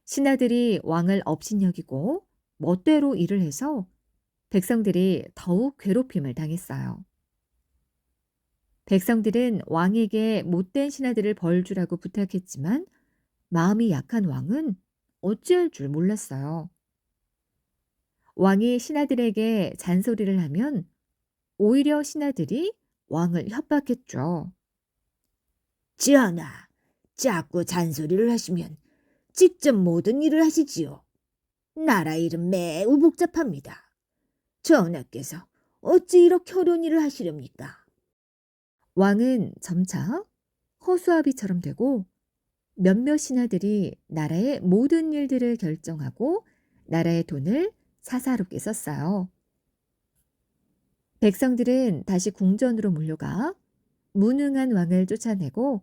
신하들이 왕을 업신여기고 멋대로 일을 해서 백성들이 더욱 괴롭힘을 당했어요. 백성들은 왕에게 못된 신하들을 벌 주라고 부탁했지만 마음이 약한 왕은 어찌할 줄 몰랐어요. 왕이 신하들에게 잔소리를 하면 오히려 신하들이 왕을 협박했죠. 전하, 자꾸 잔소리를 하시면 직접 모든 일을 하시지요. 나라 일은 매우 복잡합니다. 전하께서 어찌 이렇게 어려운 일을 하시렵니까? 왕은 점차 허수아비처럼 되고 몇몇 신하들이 나라의 모든 일들을 결정하고 나라의 돈을 사사롭게 썼어요. 백성들은 다시 궁전으로 몰려가 무능한 왕을 쫓아내고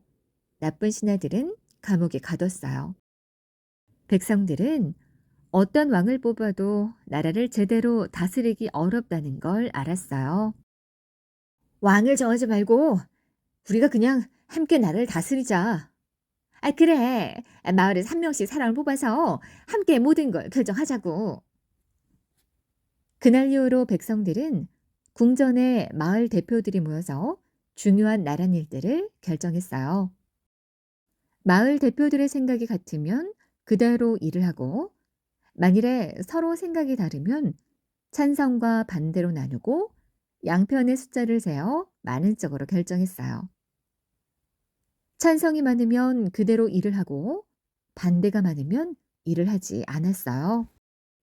나쁜 신하들은 감옥에 가뒀어요. 백성들은 어떤 왕을 뽑아도 나라를 제대로 다스리기 어렵다는 걸 알았어요. 왕을 정하지 말고 우리가 그냥 함께 나라를 다스리자. 아, 그래. 마을에서 한 명씩 사람을 뽑아서 함께 모든 걸 결정하자고. 그날 이후로 백성들은 궁전에 마을 대표들이 모여서 중요한 나라 일들을 결정했어요. 마을 대표들의 생각이 같으면 그대로 일을 하고 만일에 서로 생각이 다르면 찬성과 반대로 나누고 양편의 숫자를 세어 많은 쪽으로 결정했어요. 찬성이 많으면 그대로 일을 하고 반대가 많으면 일을 하지 않았어요.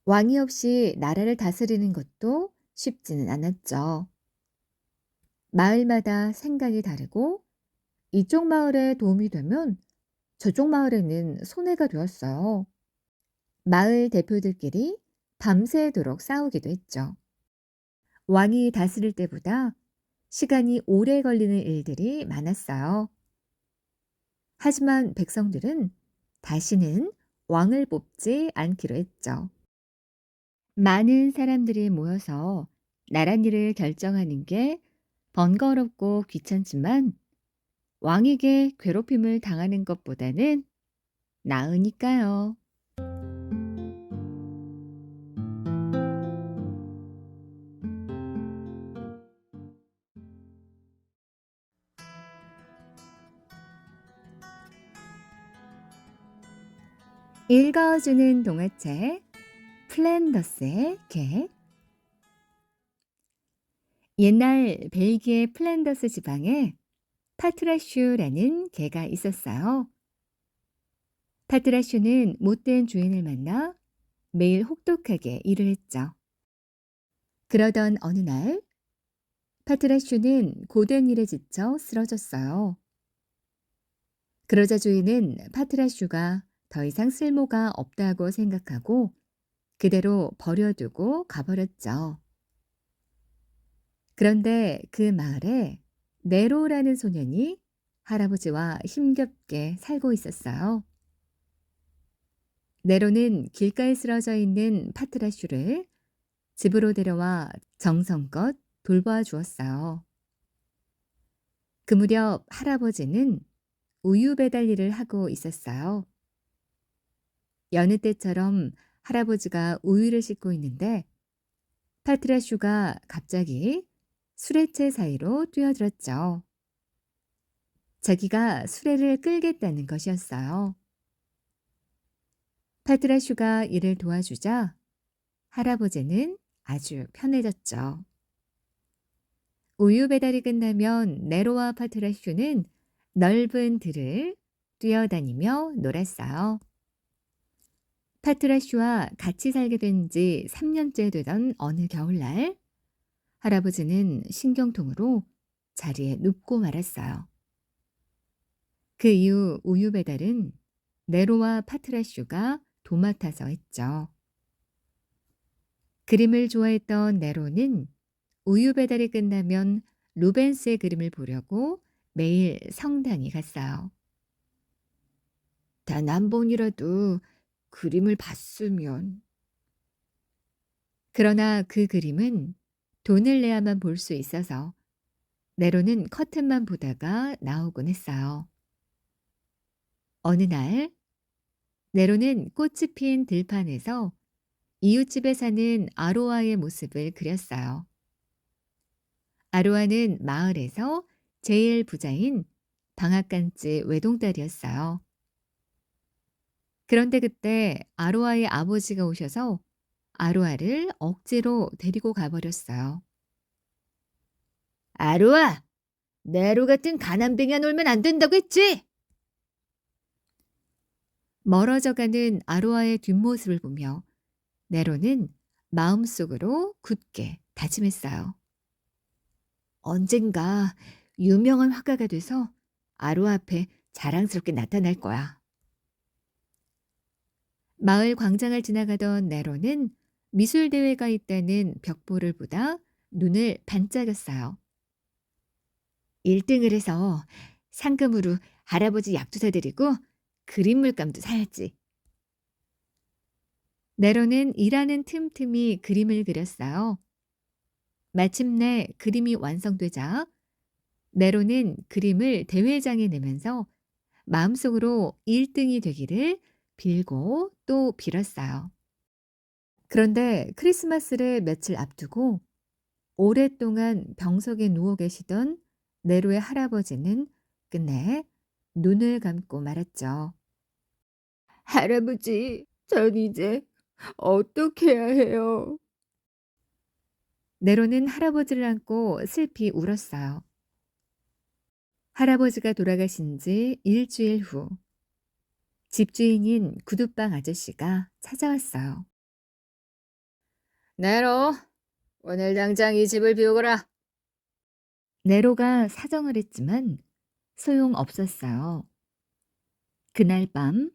왕이 없이 나라를 다스리는 것도 쉽지는 않았죠. 마을마다 생각이 다르고 이쪽 마을에 도움이 되면 저쪽 마을에는 손해가 되었어요. 마을 대표들끼리 밤새도록 싸우기도 했죠. 왕이 다스릴 때보다 시간이 오래 걸리는 일들이 많았어요. 하지만 백성들은 다시는 왕을 뽑지 않기로 했죠. 많은 사람들이 모여서 나랏일을 결정하는 게 번거롭고 귀찮지만 왕에게 괴롭힘을 당하는 것보다는 나으니까요. 읽어주는 동화책 플랜더스의 개. 옛날 벨기에 플랜더스 지방에 파트라슈라는 개가 있었어요. 파트라슈는 못된 주인을 만나 매일 혹독하게 일을 했죠. 그러던 어느 날 파트라슈는 고된 일에 지쳐 쓰러졌어요. 그러자 주인은 파트라슈가 더 이상 쓸모가 없다고 생각하고 그대로 버려두고 가버렸죠. 그런데 그 마을에 네로라는 소년이 할아버지와 힘겹게 살고 있었어요. 네로는 길가에 쓰러져 있는 파트라슈를 집으로 데려와 정성껏 돌봐 주었어요. 그 무렵 할아버지는 우유 배달 일을 하고 있었어요. 여느 때처럼 할아버지가 우유를 싣고 있는데 파트라슈가 갑자기 수레체 사이로 뛰어들었죠. 자기가 수레를 끌겠다는 것이었어요. 파트라슈가 이를 도와주자 할아버지는 아주 편해졌죠. 우유 배달이 끝나면 네로와 파트라슈는 넓은 들을 뛰어다니며 놀았어요. 파트라슈와 같이 살게 된 지 3년째 되던 어느 겨울날 할아버지는 신경통으로 자리에 눕고 말았어요. 그 이후 우유 배달은 네로와 파트라슈가 도맡아서 했죠. 그림을 좋아했던 네로는 우유 배달이 끝나면 루벤스의 그림을 보려고 매일 성당에 갔어요. 단 한 번이라도 그림을 봤으면. 그러나 그 그림은 돈을 내야만 볼 수 있어서 네로는 커튼만 보다가 나오곤 했어요. 어느 날 네로는 꽃이 핀 들판에서 이웃집에 사는 아로아의 모습을 그렸어요. 아로아는 마을에서 제일 부자인 방앗간지 외동딸이었어요. 그런데 그때 아로아의 아버지가 오셔서 아로아를 억지로 데리고 가버렸어요. 아로아! 네로 같은 가난뱅이와 놀면 안 된다고 했지? 멀어져가는 아로아의 뒷모습을 보며 네로는 마음속으로 굳게 다짐했어요. 언젠가 유명한 화가가 돼서 아로아 앞에 자랑스럽게 나타날 거야. 마을 광장을 지나가던 네로는 미술대회가 있다는 벽보를 보다 눈을 반짝였어요. 1등을 해서 상금으로 할아버지 약주사 드리고 그림 물감도 사야지. 네로는 일하는 틈틈이 그림을 그렸어요. 마침내 그림이 완성되자 네로는 그림을 대회장에 내면서 마음속으로 1등이 되기를 빌고 또 빌었어요. 그런데 크리스마스를 며칠 앞두고 오랫동안 병석에 누워 계시던 네로의 할아버지는 끝내 눈을 감고 말았죠. 할아버지, 전 이제 어떻게 해야 해요? 네로는 할아버지를 안고 슬피 울었어요. 할아버지가 돌아가신 지 일주일 후 집주인인 구두방 아저씨가 찾아왔어요. 네로, 오늘 당장 이 집을 비우거라. 네로가 사정을 했지만 소용없었어요. 그날 밤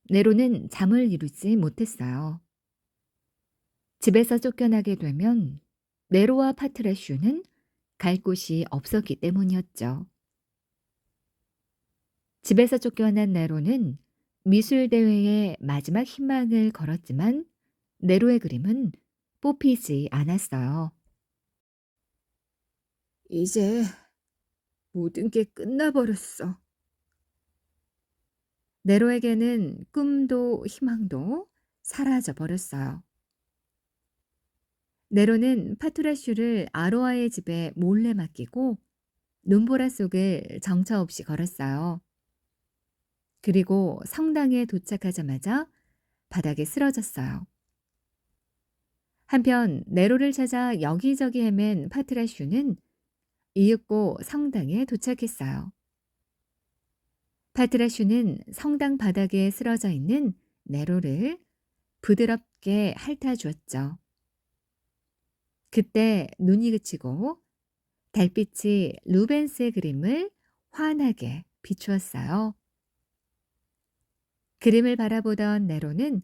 네로는 잠을 이루지 못했어요. 집에서 쫓겨나게 되면 네로와 파트라슈는 갈 곳이 없었기 때문이었죠. 집에서 쫓겨난 네로는 미술 대회에 마지막 희망을 걸었지만 네로의 그림은 뽑히지 않았어요. 이제 모든 게 끝나버렸어. 네로에게는 꿈도 희망도 사라져 버렸어요. 네로는 파투라슈를 아로아의 집에 몰래 맡기고 눈보라 속을 정처 없이 걸었어요. 그리고 성당에 도착하자마자 바닥에 쓰러졌어요. 한편 네로를 찾아 여기저기 헤맨 파트라슈는 이윽고 성당에 도착했어요. 파트라슈는 성당 바닥에 쓰러져 있는 네로를 부드럽게 핥아주었죠. 그때 눈이 그치고 달빛이 루벤스의 그림을 환하게 비추었어요. 그림을 바라보던 네로는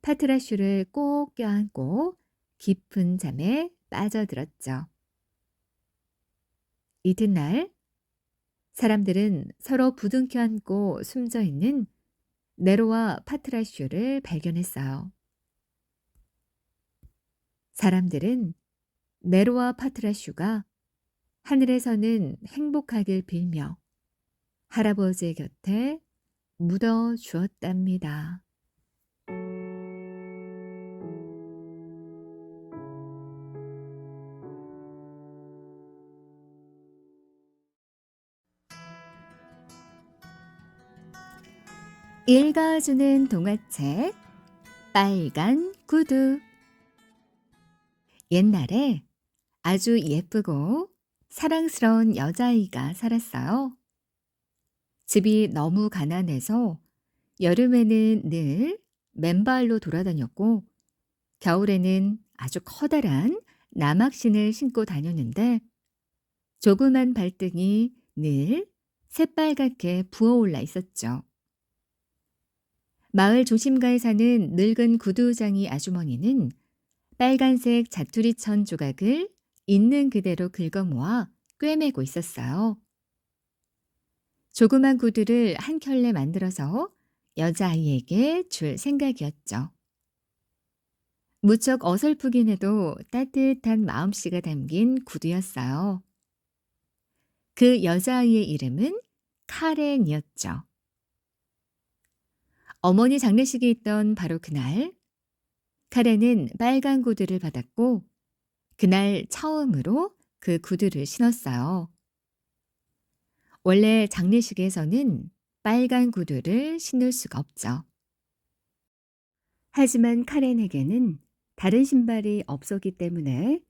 파트라슈를 꼭 껴안고 깊은 잠에 빠져들었죠. 이튿날 사람들은 서로 부둥켜 안고 숨져 있는 네로와 파트라슈를 발견했어요. 사람들은 네로와 파트라슈가 하늘에서는 행복하길 빌며 할아버지의 곁에 묻어 주었답니다. 읽어주는 동화책 빨간 구두. 옛날에 아주 예쁘고 사랑스러운 여자아이가 살았어요. 집이 너무 가난해서 여름에는 늘 맨발로 돌아다녔고 겨울에는 아주 커다란 나막신을 신고 다녔는데 조그만 발등이 늘 새빨갛게 부어올라 있었죠. 마을 중심가에 사는 늙은 구두장이 아주머니는 빨간색 자투리천 조각을 있는 그대로 긁어모아 꿰매고 있었어요. 조그만 구두를 한 켤레 만들어서 여자아이에게 줄 생각이었죠. 무척 어설프긴 해도 따뜻한 마음씨가 담긴 구두였어요. 그 여자아이의 이름은 카렌이었죠. 어머니 장례식이 있던 바로 그날, 카렌은 빨간 구두를 받았고 그날 처음으로 그 구두를 신었어요. 원래 장례식에서는 빨간 구두를 신을 수가 없죠. 하지만 카렌에게는 다른 신발이 없었기 때문에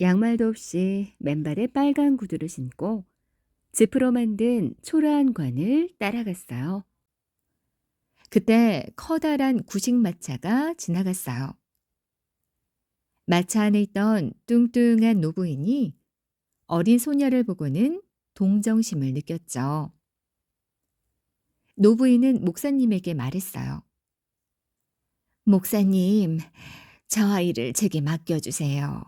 양말도 없이 맨발에 빨간 구두를 신고 지프로 만든 초라한 관을 따라갔어요. 그때 커다란 구식마차가 지나갔어요. 마차 안에 있던 뚱뚱한 노부인이 어린 소녀를 보고는 동정심을 느꼈죠. 노부인은 목사님에게 말했어요. 목사님, 저 아이를 제게 맡겨주세요.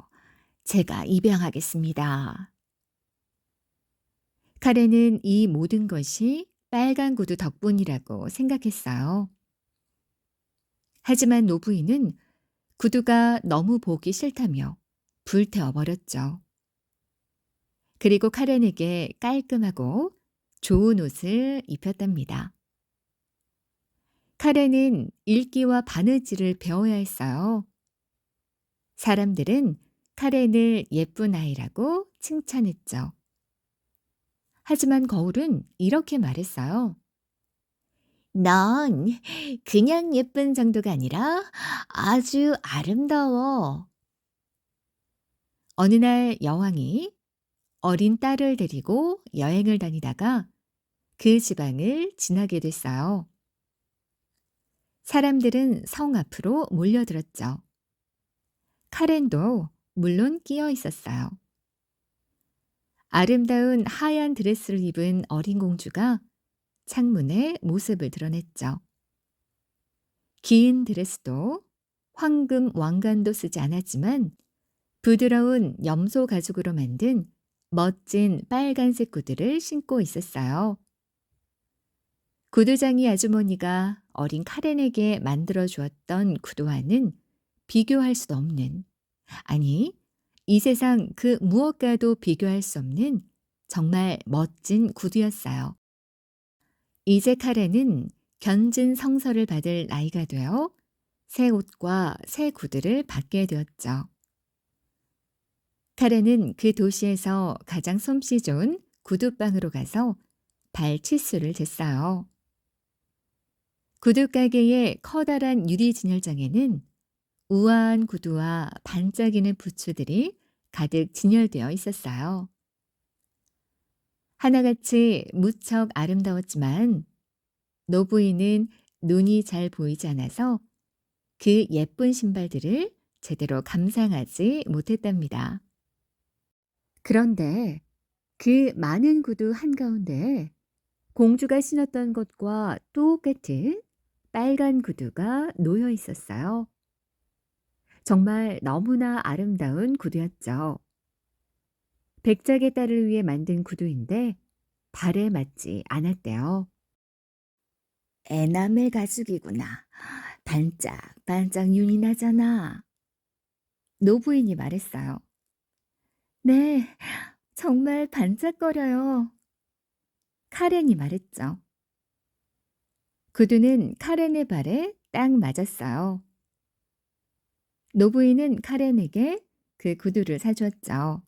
제가 입양하겠습니다. 카렌은 이 모든 것이 빨간 구두 덕분이라고 생각했어요. 하지만 노부인은 구두가 너무 보기 싫다며 불태워버렸죠. 그리고 카렌에게 깔끔하고 좋은 옷을 입혔답니다. 카렌은 읽기와 바느질을 배워야 했어요. 사람들은 카렌을 예쁜 아이라고 칭찬했죠. 하지만 거울은 이렇게 말했어요. 넌 그냥 예쁜 정도가 아니라 아주 아름다워. 어느 날 여왕이 어린 딸을 데리고 여행을 다니다가 그 지방을 지나게 됐어요. 사람들은 성 앞으로 몰려들었죠. 카렌도 물론 끼어 있었어요. 아름다운 하얀 드레스를 입은 어린 공주가 창문에 모습을 드러냈죠. 긴 드레스도 황금 왕관도 쓰지 않았지만 부드러운 염소 가죽으로 만든 멋진 빨간색 구두를 신고 있었어요. 구두장이 아주머니가 어린 카렌에게 만들어 주었던 구두와는 비교할 수 없는, 아니, 이 세상 그 무엇과도 비교할 수 없는 정말 멋진 구두였어요. 이제 카렌은 견진 성서를 받을 나이가 되어 새 옷과 새 구두를 받게 되었죠. 카렌은 그 도시에서 가장 솜씨 좋은 구두방으로 가서 발 치수를 쟀어요. 구두 가게의 커다란 유리 진열장에는 우아한 구두와 반짝이는 부츠들이 가득 진열되어 있었어요. 하나같이 무척 아름다웠지만 노부인은 눈이 잘 보이지 않아서 그 예쁜 신발들을 제대로 감상하지 못했답니다. 그런데 그 많은 구두 한가운데 공주가 신었던 것과 똑같은 빨간 구두가 놓여 있었어요. 정말 너무나 아름다운 구두였죠. 백작의 딸을 위해 만든 구두인데 발에 맞지 않았대요. 에나멜 가죽이구나. 반짝반짝 윤이 나잖아. 노부인이 말했어요. 네, 정말 반짝거려요. 카렌이 말했죠. 구두는 카렌의 발에 딱 맞았어요. 노부인은 카렌에게 그 구두를 사주었죠.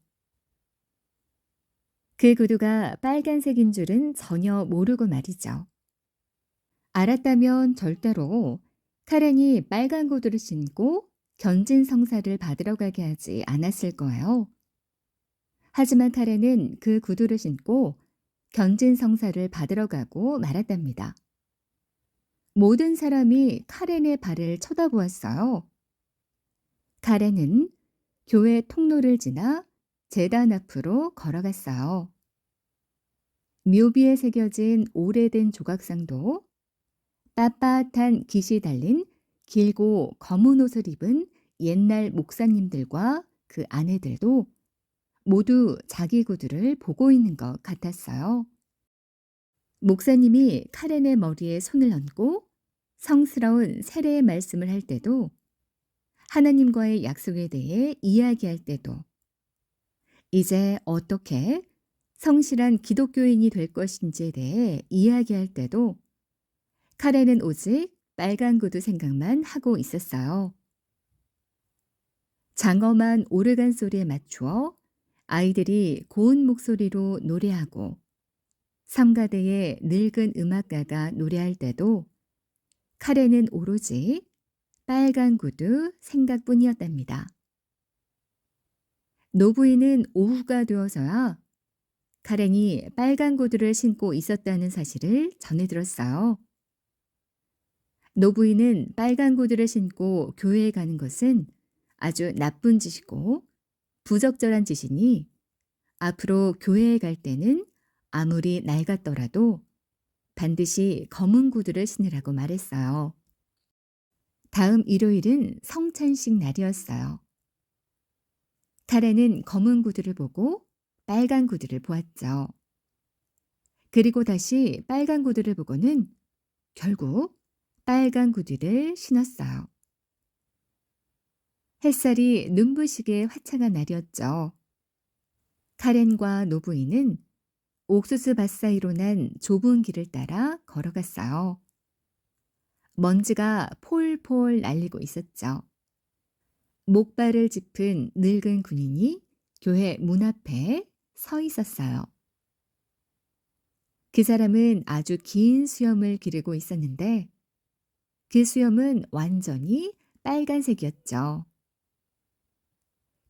그 구두가 빨간색인 줄은 전혀 모르고 말이죠. 알았다면 절대로 카렌이 빨간 구두를 신고 견진 성사를 받으러 가게 하지 않았을 거예요. 하지만 카렌은 그 구두를 신고 견진 성사를 받으러 가고 말았답니다. 모든 사람이 카렌의 발을 쳐다보았어요. 카렌은 교회 통로를 지나 제단 앞으로 걸어갔어요. 묘비에 새겨진 오래된 조각상도 빳빳한 깃이 달린 길고 검은 옷을 입은 옛날 목사님들과 그 아내들도 모두 자기 구두를 보고 있는 것 같았어요. 목사님이 카렌의 머리에 손을 얹고 성스러운 세례의 말씀을 할 때도, 하나님과의 약속에 대해 이야기할 때도, 이제 어떻게 성실한 기독교인이 될 것인지에 대해 이야기할 때도 카렌은 오직 빨간 구두 생각만 하고 있었어요. 장엄한 오르간 소리에 맞추어 아이들이 고운 목소리로 노래하고 성가대의 늙은 음악가가 노래할 때도 카렌은 오로지 빨간 구두 생각뿐이었답니다. 노부인은 오후가 되어서야 카렌이 빨간 구두를 신고 있었다는 사실을 전해 들었어요. 노부인은 빨간 구두를 신고 교회에 가는 것은 아주 나쁜 짓이고 부적절한 짓이니 앞으로 교회에 갈 때는 아무리 낡았더라도 반드시 검은 구두를 신으라고 말했어요. 다음 일요일은 성찬식 날이었어요. 카렌은 검은 구두를 보고 빨간 구두를 보았죠. 그리고 다시 빨간 구두를 보고는 결국 빨간 구두를 신었어요. 햇살이 눈부시게 화창한 날이었죠. 카렌과 노부인은 옥수수 밭 사이로 난 좁은 길을 따라 걸어갔어요. 먼지가 폴폴 날리고 있었죠. 목발을 짚은 늙은 군인이 교회 문 앞에 서 있었어요. 그 사람은 아주 긴 수염을 기르고 있었는데 그 수염은 완전히 빨간색이었죠.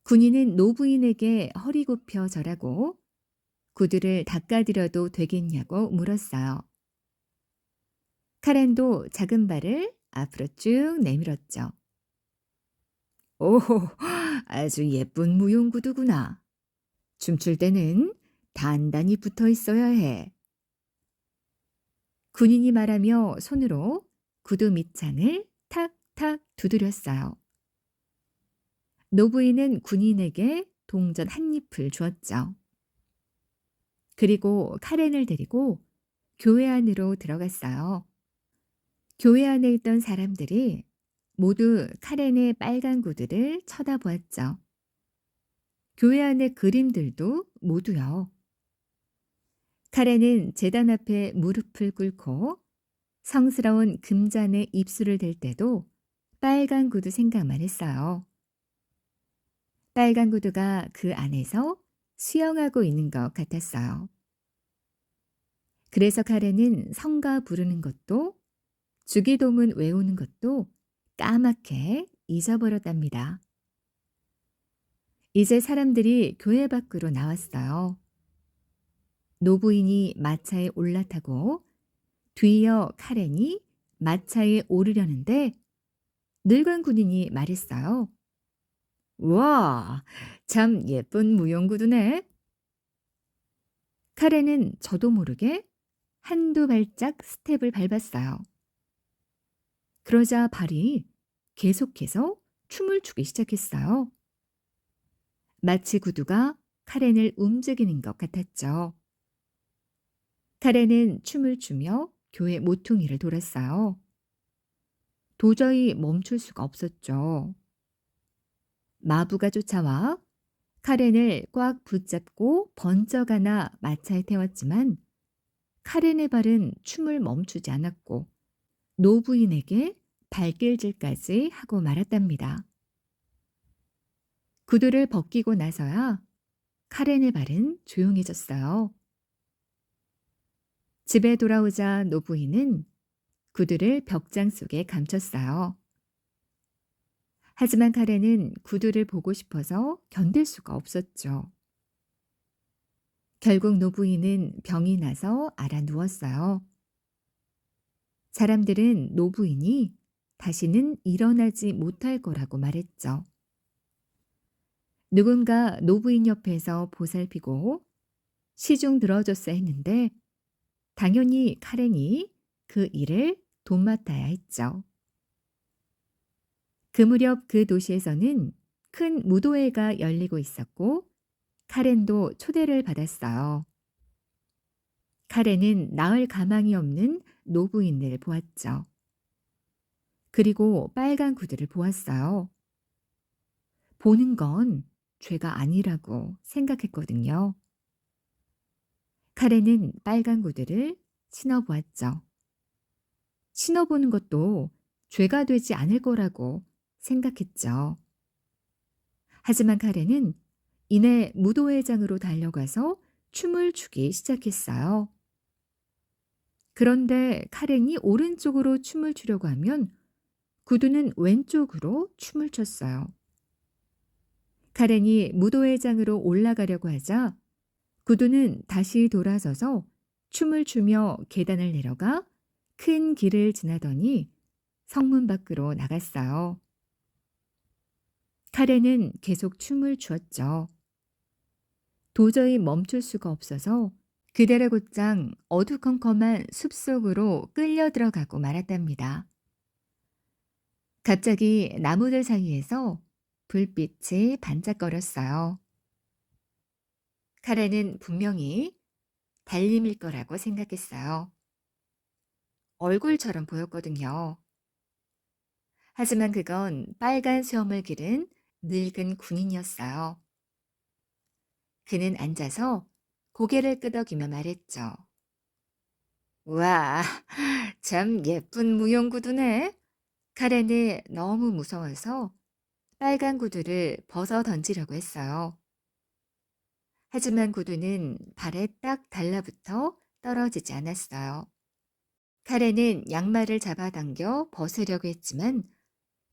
군인은 노부인에게 허리 굽혀 절하고 구두를 닦아드려도 되겠냐고 물었어요. 카렌도 작은 발을 앞으로 쭉 내밀었죠. 오, 아주 예쁜 무용구두구나. 춤출 때는 단단히 붙어 있어야 해. 군인이 말하며 손으로 구두 밑창을 탁탁 두드렸어요. 노부인은 군인에게 동전 한 잎을 주었죠. 그리고 카렌을 데리고 교회 안으로 들어갔어요. 교회 안에 있던 사람들이 모두 카렌의 빨간 구두를 쳐다보았죠. 교회 안의 그림들도 모두요. 카렌은 제단 앞에 무릎을 꿇고 성스러운 금잔에 입술을 댈 때도 빨간 구두 생각만 했어요. 빨간 구두가 그 안에서 수영하고 있는 것 같았어요. 그래서 카렌은 성가 부르는 것도 주기도문 외우는 것도 까맣게 잊어버렸답니다. 이제 사람들이 교회 밖으로 나왔어요. 노부인이 마차에 올라타고 뒤이어 카렌이 마차에 오르려는데 늙은 군인이 말했어요. 와, 참 예쁜 무용구두네. 카렌은 저도 모르게 한두 발짝 스텝을 밟았어요. 그러자 발이 계속해서 춤을 추기 시작했어요. 마치 구두가 카렌을 움직이는 것 같았죠. 카렌은 춤을 추며 교회 모퉁이를 돌았어요. 도저히 멈출 수가 없었죠. 마부가 쫓아와 카렌을 꽉 붙잡고 번쩍 안아 마차에 태웠지만 카렌의 발은 춤을 멈추지 않았고 노부인에게 발길질까지 하고 말았답니다. 구두를 벗기고 나서야 카렌의 발은 조용해졌어요. 집에 돌아오자 노부인은 구두를 벽장 속에 감췄어요. 하지만 카렌은 구두를 보고 싶어서 견딜 수가 없었죠. 결국 노부인은 병이 나서 알아 누웠어요. 사람들은 노부인이 다시는 일어나지 못할 거라고 말했죠. 누군가 노부인 옆에서 보살피고 시중 들어줬어야 했는데 당연히 카렌이 그 일을 돕맡아야 했죠. 그 무렵 그 도시에서는 큰 무도회가 열리고 있었고 카렌도 초대를 받았어요. 카렌은 나을 가망이 없는 노부인을 보았죠. 그리고 빨간 구두를 보았어요. 보는 건 죄가 아니라고 생각했거든요. 카렌은 빨간 구두를 신어보았죠. 신어보는 것도 죄가 되지 않을 거라고 생각했죠. 하지만 카렌은 이내 무도회장으로 달려가서 춤을 추기 시작했어요. 그런데 카렌이 오른쪽으로 춤을 추려고 하면 구두는 왼쪽으로 춤을 췄어요. 카렌이 무도회장으로 올라가려고 하자 구두는 다시 돌아서서 춤을 추며 계단을 내려가 큰 길을 지나더니 성문 밖으로 나갔어요. 카렌은 계속 춤을 추었죠. 도저히 멈출 수가 없어서 그대로 곧장 어두컴컴한 숲속으로 끌려 들어가고 말았답니다. 갑자기 나무들 사이에서 불빛이 반짝거렸어요. 카렌은 분명히 달님일 거라고 생각했어요. 얼굴처럼 보였거든요. 하지만 그건 빨간 수염을 기른 늙은 군인이었어요. 그는 앉아서 고개를 끄덕이며 말했죠. 와, 참 예쁜 무용구두네. 카렌이 너무 무서워서 빨간 구두를 벗어 던지려고 했어요. 하지만 구두는 발에 딱 달라붙어 떨어지지 않았어요. 카렌은 양말을 잡아당겨 벗으려고 했지만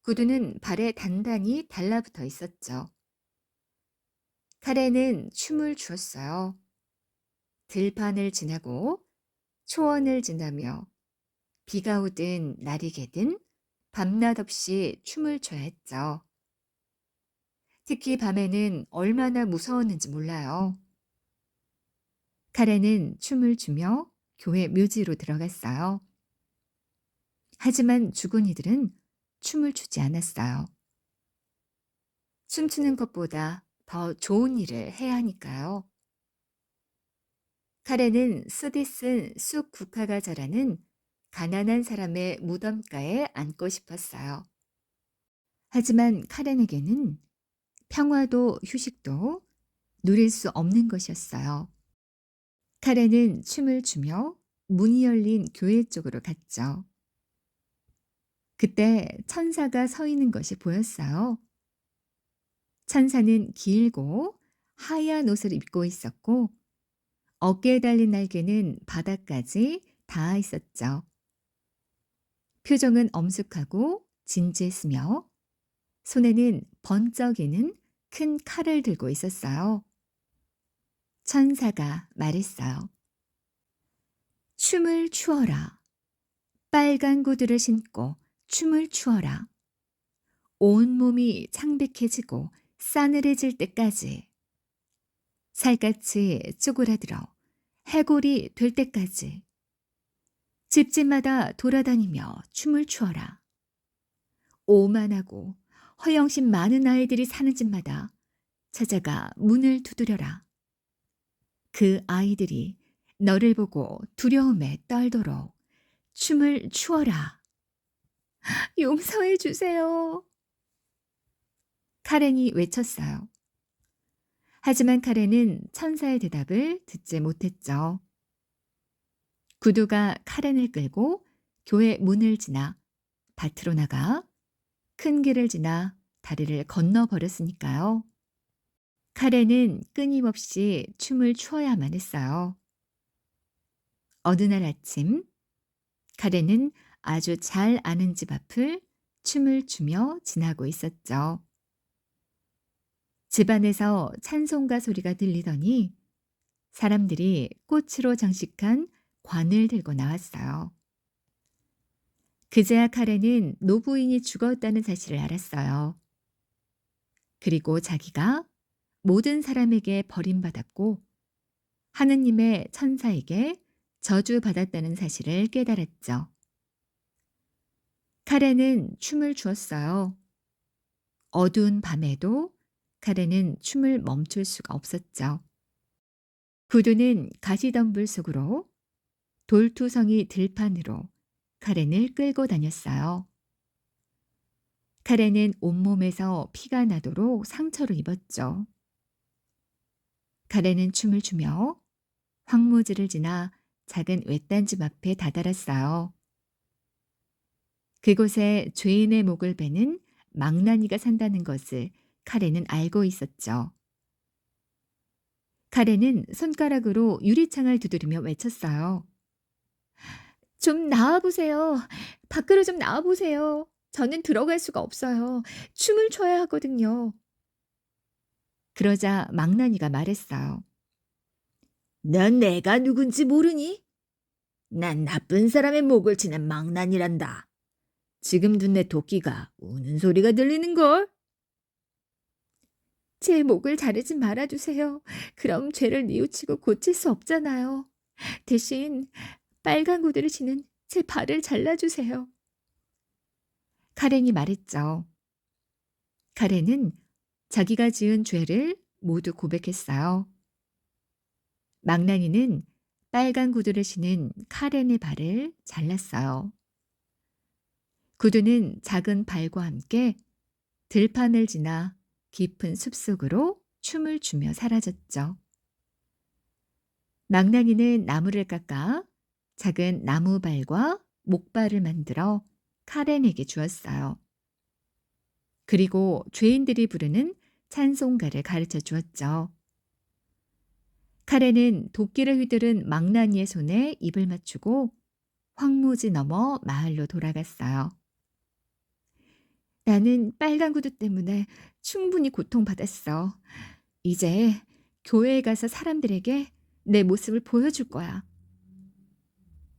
구두는 발에 단단히 달라붙어 있었죠. 카렌은 춤을 추었어요. 들판을 지나고 초원을 지나며 비가 오든 날이 개든 밤낮 없이 춤을 춰야 했죠. 특히 밤에는 얼마나 무서웠는지 몰라요. 카렌은 춤을 추며 교회 묘지로 들어갔어요. 하지만 죽은 이들은 춤을 추지 않았어요. 춤추는 것보다 더 좋은 일을 해야 하니까요. 카렌은 쑥이 쓴 쑥 국화가 자라는 가난한 사람의 무덤가에 앉고 싶었어요. 하지만 카렌에게는 평화도 휴식도 누릴 수 없는 것이었어요. 카렌은 춤을 추며 문이 열린 교회 쪽으로 갔죠. 그때 천사가 서 있는 것이 보였어요. 천사는 길고 하얀 옷을 입고 있었고 어깨에 달린 날개는 바닥까지 닿아 있었죠. 표정은 엄숙하고 진지했으며 손에는 번쩍이는 큰 칼을 들고 있었어요. 천사가 말했어요. 춤을 추어라. 빨간 구두를 신고 춤을 추어라. 온몸이 창백해지고 싸늘해질 때까지. 살갗이 쪼그라들어 해골이 될 때까지. 집집마다 돌아다니며 춤을 추어라. 오만하고 허영심 많은 아이들이 사는 집마다 찾아가 문을 두드려라. 그 아이들이 너를 보고 두려움에 떨도록 춤을 추어라. 용서해 주세요. 카렌이 외쳤어요. 하지만 카렌은 천사의 대답을 듣지 못했죠. 구두가 카렌을 끌고 교회 문을 지나 밭으로 나가 큰 길을 지나 다리를 건너버렸으니까요. 카렌은 끊임없이 춤을 추어야만 했어요. 어느 날 아침, 카렌은 아주 잘 아는 집 앞을 춤을 추며 지나고 있었죠. 집 안에서 찬송가 소리가 들리더니 사람들이 꽃으로 장식한 관을 들고 나왔어요. 그제야 카렌은 노부인이 죽었다는 사실을 알았어요. 그리고 자기가 모든 사람에게 버림받았고 하느님의 천사에게 저주받았다는 사실을 깨달았죠. 카렌은 춤을 추었어요. 어두운 밤에도 카렌은 춤을 멈출 수가 없었죠. 구두는 가시덤불 속으로 돌투성이 들판으로 카렌을 끌고 다녔어요. 카렌은 온몸에서 피가 나도록 상처를 입었죠. 카렌은 춤을 추며 황무지를 지나 작은 외딴집 앞에 다다랐어요. 그곳에 죄인의 목을 베는 망나니가 산다는 것을 카렌은 알고 있었죠. 카렌은 손가락으로 유리창을 두드리며 외쳤어요. 좀 나와보세요. 밖으로 좀 나와보세요. 저는 들어갈 수가 없어요. 춤을 춰야 하거든요. 그러자 망나니가 말했어요. 넌 내가 누군지 모르니? 난 나쁜 사람의 목을 치는 망나니란다. 지금도 내 토끼가 우는 소리가 들리는걸? 제 목을 자르지 말아주세요. 그럼 죄를 뉘우치고 고칠 수 없잖아요. 대신 빨간 구두를 신은 제 발을 잘라주세요. 카렌이 말했죠. 카렌은 자기가 지은 죄를 모두 고백했어요. 망나니는 빨간 구두를 신은 카렌의 발을 잘랐어요. 구두는 작은 발과 함께 들판을 지나 깊은 숲속으로 춤을 추며 사라졌죠. 망나니는 나무를 깎아 작은 나무발과 목발을 만들어 카렌에게 주었어요. 그리고 죄인들이 부르는 찬송가를 가르쳐 주었죠. 카렌은 도끼를 휘두른 망나니의 손에 입을 맞추고 황무지 넘어 마을로 돌아갔어요. 나는 빨간 구두 때문에 충분히 고통받았어. 이제 교회에 가서 사람들에게 내 모습을 보여줄 거야.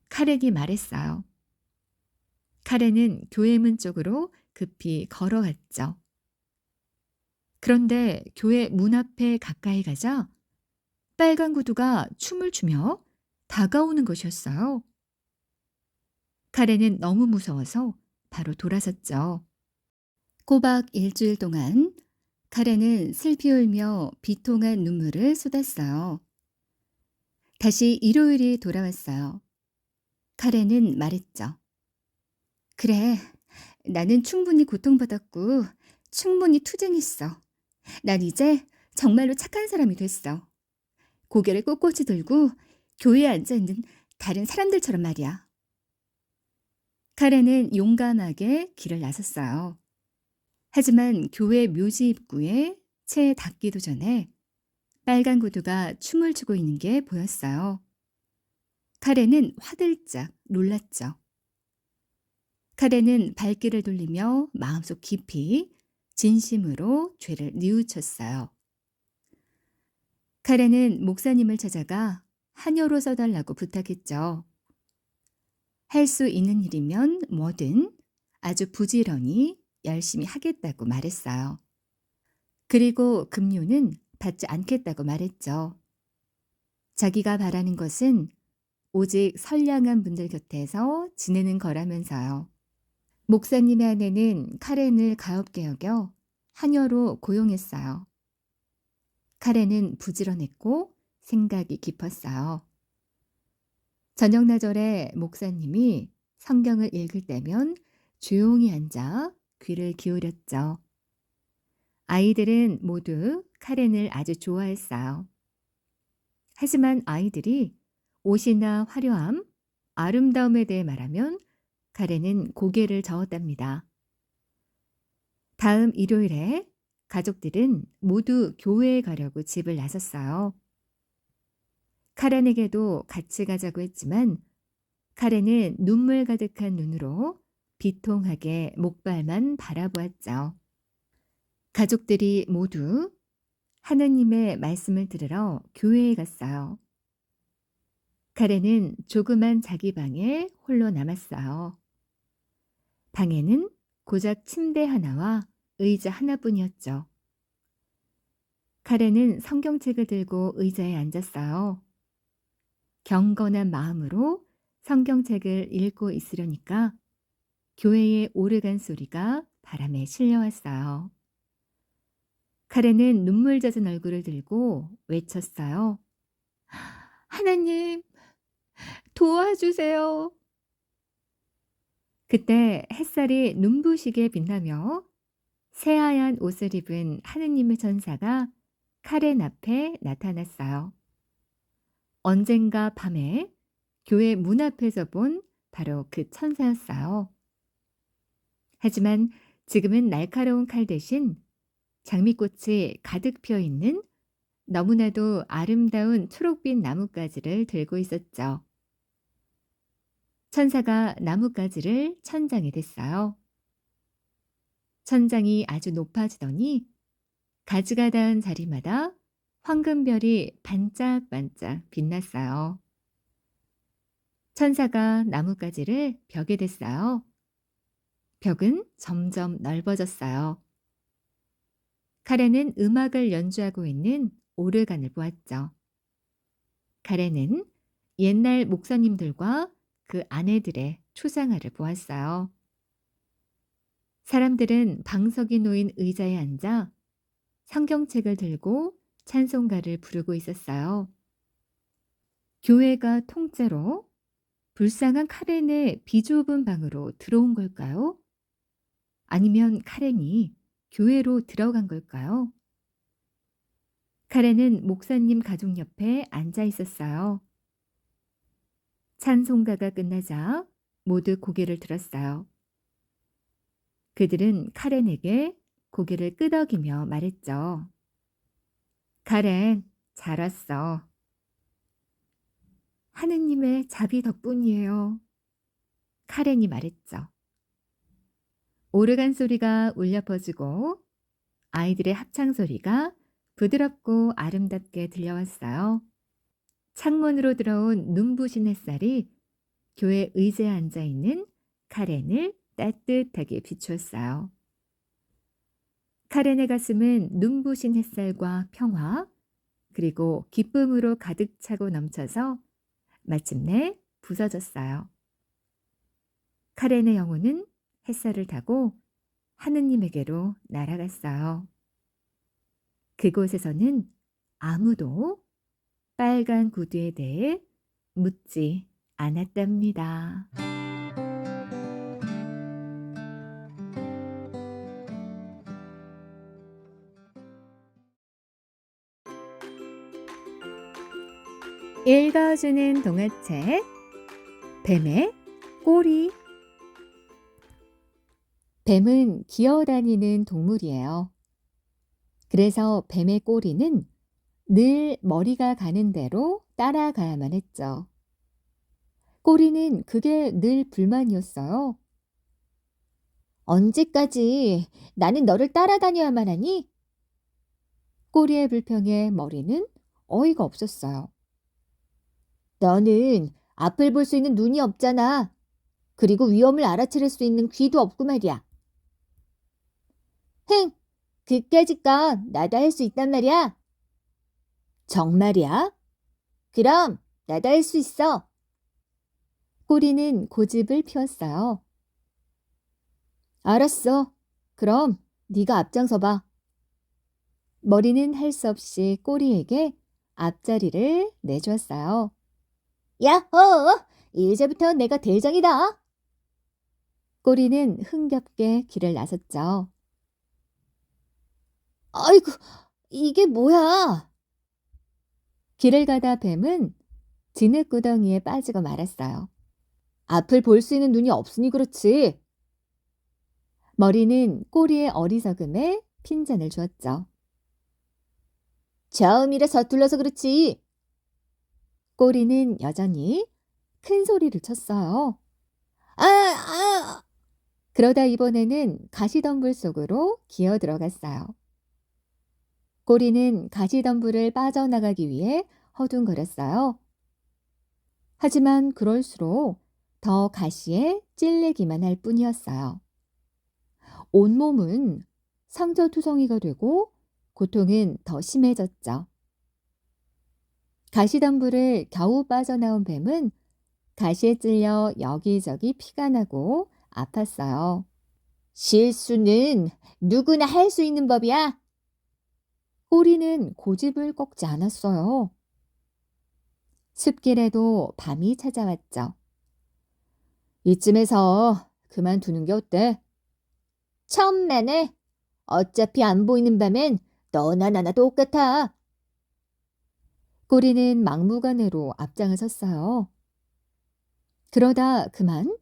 카렌이 말했어요. 카렌은 교회 문 쪽으로 급히 걸어갔죠. 그런데 교회 문 앞에 가까이 가자 빨간 구두가 춤을 추며 다가오는 것이었어요. 카렌은 너무 무서워서 바로 돌아섰죠. 꼬박 일주일 동안 카렌은 슬피 울며 비통한 눈물을 쏟았어요. 다시 일요일이 돌아왔어요. 카렌은 말했죠. 그래, 나는 충분히 고통받았고 충분히 투쟁했어. 난 이제 정말로 착한 사람이 됐어. 고개를 꼿꼿이 들고 교회에 앉아있는 다른 사람들처럼 말이야. 카렌은 용감하게 길을 나섰어요. 하지만 교회 묘지 입구에 채 닿기도 전에 빨간 구두가 춤을 추고 있는 게 보였어요. 카렌은 화들짝 놀랐죠. 카렌은 발길을 돌리며 마음속 깊이 진심으로 죄를 뉘우쳤어요. 카렌은 목사님을 찾아가 한여로 써달라고 부탁했죠. 할 수 있는 일이면 뭐든 아주 부지런히 열심히 하겠다고 말했어요. 그리고 급료는 받지 않겠다고 말했죠. 자기가 바라는 것은 오직 선량한 분들 곁에서 지내는 거라면서요. 목사님의 아내는 카렌을 가엾게 여겨 한여로 고용했어요. 카렌은 부지런했고 생각이 깊었어요. 저녁나절에 목사님이 성경을 읽을 때면 조용히 앉아 귀를 기울였죠. 아이들은 모두 카렌을 아주 좋아했어요. 하지만 아이들이 옷이나 화려함, 아름다움에 대해 말하면 카렌은 고개를 저었답니다. 다음 일요일에 가족들은 모두 교회에 가려고 집을 나섰어요. 카렌에게도 같이 가자고 했지만 카렌은 눈물 가득한 눈으로 비통하게 목발만 바라보았죠. 가족들이 모두 하느님의 말씀을 들으러 교회에 갔어요. 카렌은 조그만 자기 방에 홀로 남았어요. 방에는 고작 침대 하나와 의자 하나뿐이었죠. 카렌은 성경책을 들고 의자에 앉았어요. 경건한 마음으로 성경책을 읽고 있으려니까 교회의 오르간 소리가 바람에 실려왔어요. 카렌은 눈물 젖은 얼굴을 들고 외쳤어요. 하나님, 도와주세요. 그때 햇살이 눈부시게 빛나며 새하얀 옷을 입은 하느님의 천사가 카렌 앞에 나타났어요. 언젠가 밤에 교회 문 앞에서 본 바로 그 천사였어요. 하지만 지금은 날카로운 칼 대신 장미꽃이 가득 피어 있는 너무나도 아름다운 초록빛 나뭇가지를 들고 있었죠. 천사가 나뭇가지를 천장에 댔어요. 천장이 아주 높아지더니 가지가 닿은 자리마다 황금별이 반짝반짝 빛났어요. 천사가 나뭇가지를 벽에 댔어요. 벽은 점점 넓어졌어요. 카렌은 음악을 연주하고 있는 오르간을 보았죠. 카렌은 옛날 목사님들과 그 아내들의 초상화를 보았어요. 사람들은 방석이 놓인 의자에 앉아 성경책을 들고 찬송가를 부르고 있었어요. 교회가 통째로 불쌍한 카렌의 비좁은 방으로 들어온 걸까요? 아니면 카렌이 교회로 들어간 걸까요? 카렌은 목사님 가족 옆에 앉아 있었어요. 찬송가가 끝나자 모두 고개를 들었어요. 그들은 카렌에게 고개를 끄덕이며 말했죠. 카렌, 잘 왔어. 하느님의 자비 덕분이에요. 카렌이 말했죠. 오르간 소리가 울려 퍼지고 아이들의 합창 소리가 부드럽고 아름답게 들려왔어요. 창문으로 들어온 눈부신 햇살이 교회 의자에 앉아 있는 카렌을 따뜻하게 비추었어요. 카렌의 가슴은 눈부신 햇살과 평화, 그리고 기쁨으로 가득 차고 넘쳐서 마침내 부서졌어요. 카렌의 영혼은 햇살을 타고 하느님에게로 날아갔어요. 그곳에서는 아무도 빨간 구두에 대해 묻지 않았답니다. 읽어주는 동화책 뱀의 꼬리. 뱀은 기어다니는 동물이에요. 그래서 뱀의 꼬리는 늘 머리가 가는 대로 따라가야만 했죠. 꼬리는 그게 늘 불만이었어요. 언제까지 나는 너를 따라다녀야만 하니? 꼬리의 불평에 머리는 어이가 없었어요. 너는 앞을 볼 수 있는 눈이 없잖아. 그리고 위험을 알아차릴 수 있는 귀도 없고 말이야. 흥, 그까짓 건 나도 할 수 있단 말이야. 정말이야? 그럼 나도 할 수 있어. 꼬리는 고집을 피웠어요. 알았어. 그럼 네가 앞장서 봐. 머리는 할 수 없이 꼬리에게 앞자리를 내주었어요. 야호! 이제부터 내가 대장이다. 꼬리는 흥겹게 길을 나섰죠. 아이고, 이게 뭐야? 길을 가다 뱀은 진흙구덩이에 빠지고 말았어요. 앞을 볼 수 있는 눈이 없으니 그렇지. 머리는 꼬리의 어리석음에 핀잔을 주었죠. 처음이라 서툴러서 그렇지. 꼬리는 여전히 큰 소리를 쳤어요. 아! 그러다 이번에는 가시덤불 속으로 기어 들어갔어요. 꼬리는 가시덤불을 빠져나가기 위해 허둥거렸어요. 하지만 그럴수록 더 가시에 찔리기만 할 뿐이었어요. 온몸은 상처투성이가 되고 고통은 더 심해졌죠. 가시덤불을 겨우 빠져나온 뱀은 가시에 찔려 여기저기 피가 나고 아팠어요. 실수는 누구나 할 수 있는 법이야. 꼬리는 고집을 꺾지 않았어요. 숲길에도 밤이 찾아왔죠. 이쯤에서 그만두는 게 어때? 천만에. 어차피 안 보이는 밤엔 너나 나나 똑같아. 꼬리는 막무가내로 앞장을 섰어요. 그러다 그만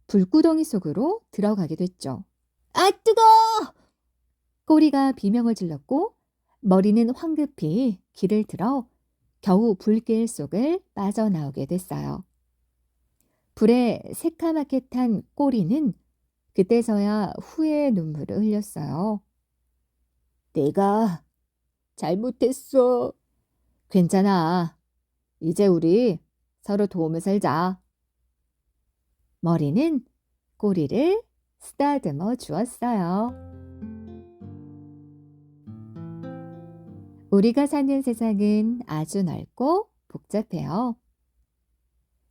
불구덩이 속으로 들어가게 됐죠. 아, 뜨거! 꼬리가 비명을 질렀고 머리는 황급히 길을 들어 겨우 불길 속을 빠져나오게 됐어요. 불에 새카맣게 탄 꼬리는 그때서야 후회의 눈물을 흘렸어요. 내가 잘못했어. 괜찮아. 이제 우리 서로 도우며 살자. 머리는 꼬리를 쓰다듬어 주었어요. 우리가 사는 세상은 아주 넓고 복잡해요.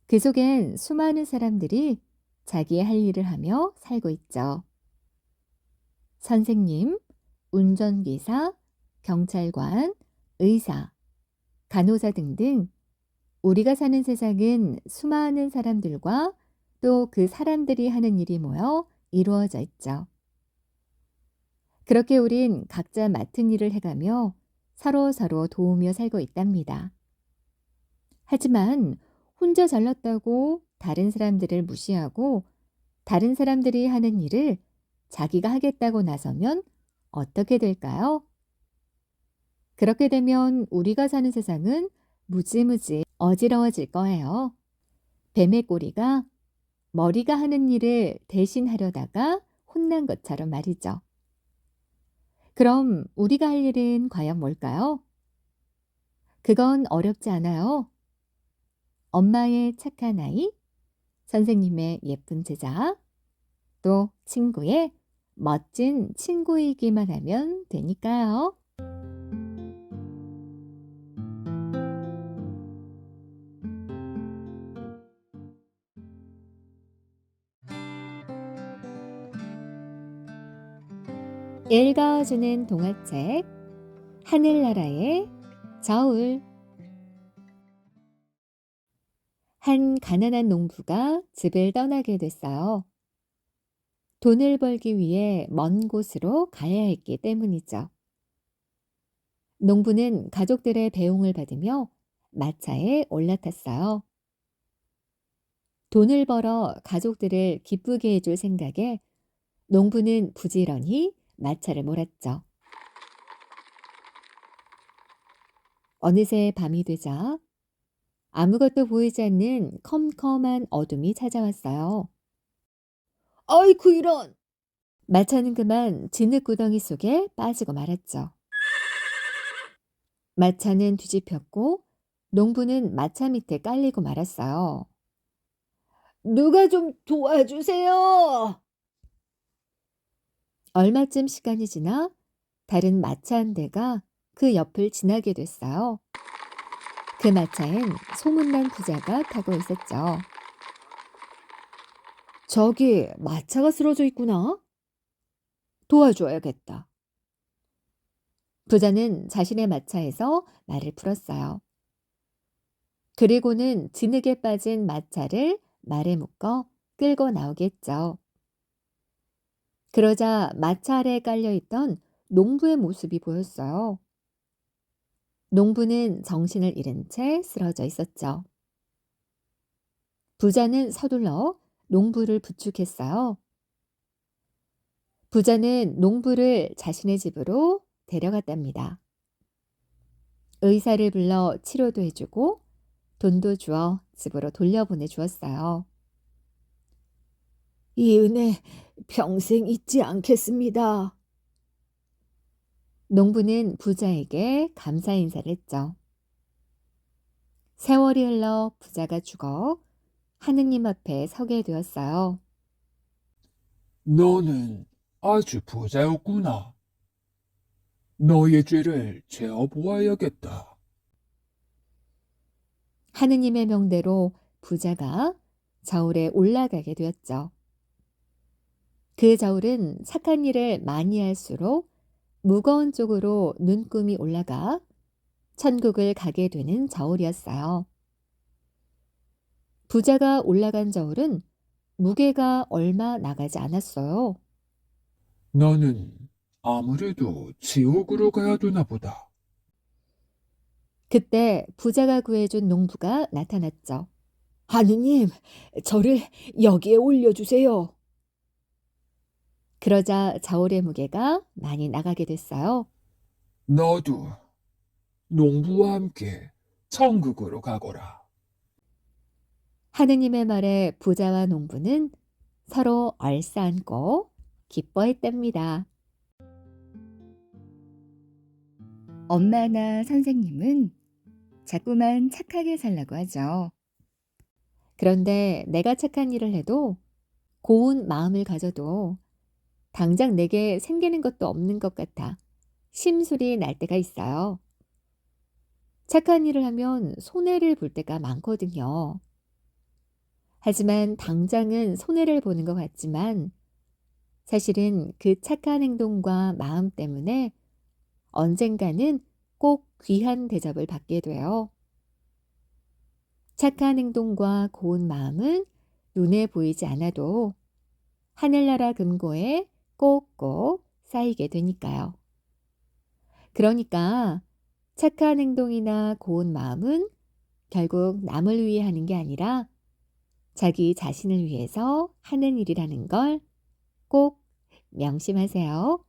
그 속엔 수많은 사람들이 자기의 할 일을 하며 살고 있죠. 선생님, 운전기사, 경찰관, 의사, 간호사 등등 우리가 사는 세상은 수많은 사람들과 또 그 사람들이 하는 일이 모여 이루어져 있죠. 그렇게 우린 각자 맡은 일을 해가며 서로 도우며 살고 있답니다. 하지만 혼자 잘났다고 다른 사람들을 무시하고 다른 사람들이 하는 일을 자기가 하겠다고 나서면 어떻게 될까요? 그렇게 되면 우리가 사는 세상은 무지무지 어지러워질 거예요. 뱀의 꼬리가 머리가 하는 일을 대신하려다가 혼난 것처럼 말이죠. 그럼 우리가 할 일은 과연 뭘까요? 그건 어렵지 않아요. 엄마의 착한 아이, 선생님의 예쁜 제자, 또 친구의 멋진 친구이기만 하면 되니까요. 읽어주는 동화책 하늘나라의 저울. 한 가난한 농부가 집을 떠나게 됐어요. 돈을 벌기 위해 먼 곳으로 가야 했기 때문이죠. 농부는 가족들의 배웅을 받으며 마차에 올라탔어요. 돈을 벌어 가족들을 기쁘게 해줄 생각에 농부는 부지런히 마차를 몰았죠. 어느새 밤이 되자 아무것도 보이지 않는 컴컴한 어둠이 찾아왔어요. 아이쿠 이런! 마차는 그만 진흙구덩이 속에 빠지고 말았죠. 마차는 뒤집혔고 농부는 마차 밑에 깔리고 말았어요. 누가 좀 도와주세요! 얼마쯤 시간이 지나 다른 마차 한 대가 그 옆을 지나게 됐어요. 그 마차엔 소문난 부자가 타고 있었죠. 저기 마차가 쓰러져 있구나. 도와줘야겠다. 부자는 자신의 마차에서 말을 풀었어요. 그리고는 진흙에 빠진 마차를 말에 묶어 끌고 나오겠죠. 그러자 마차 아래에 깔려있던 농부의 모습이 보였어요. 농부는 정신을 잃은 채 쓰러져 있었죠. 부자는 서둘러 농부를 부축했어요. 부자는 농부를 자신의 집으로 데려갔답니다. 의사를 불러 치료도 해주고 돈도 주어 집으로 돌려보내 주었어요. 이 은혜 평생 잊지 않겠습니다. 농부는 부자에게 감사 인사를 했죠. 세월이 흘러 부자가 죽어 하느님 앞에 서게 되었어요. 너는 아주 부자였구나. 너의 죄를 재어 보아야겠다. 하느님의 명대로 부자가 저울에 올라가게 되었죠. 그 저울은 착한 일을 많이 할수록 무거운 쪽으로 눈금이 올라가 천국을 가게 되는 저울이었어요. 부자가 올라간 저울은 무게가 얼마 나가지 않았어요. 너는 아무래도 지옥으로 가야 되나 보다. 그때 부자가 구해준 농부가 나타났죠. 하느님, 저를 여기에 올려주세요. 그러자 저울의 무게가 많이 나가게 됐어요. 너도 농부와 함께 천국으로 가거라. 하느님의 말에 부자와 농부는 서로 얼싸안고 기뻐했답니다. 엄마나 선생님은 자꾸만 착하게 살라고 하죠. 그런데 내가 착한 일을 해도 고운 마음을 가져도 당장 내게 생기는 것도 없는 것 같아 심술이 날 때가 있어요. 착한 일을 하면 손해를 볼 때가 많거든요. 하지만 당장은 손해를 보는 것 같지만 사실은 그 착한 행동과 마음 때문에 언젠가는 꼭 귀한 대접을 받게 돼요. 착한 행동과 고운 마음은 눈에 보이지 않아도 하늘나라 금고에 꼭꼭 쌓이게 되니까요. 그러니까 착한 행동이나 고운 마음은 결국 남을 위해 하는 게 아니라 자기 자신을 위해서 하는 일이라는 걸 꼭 명심하세요.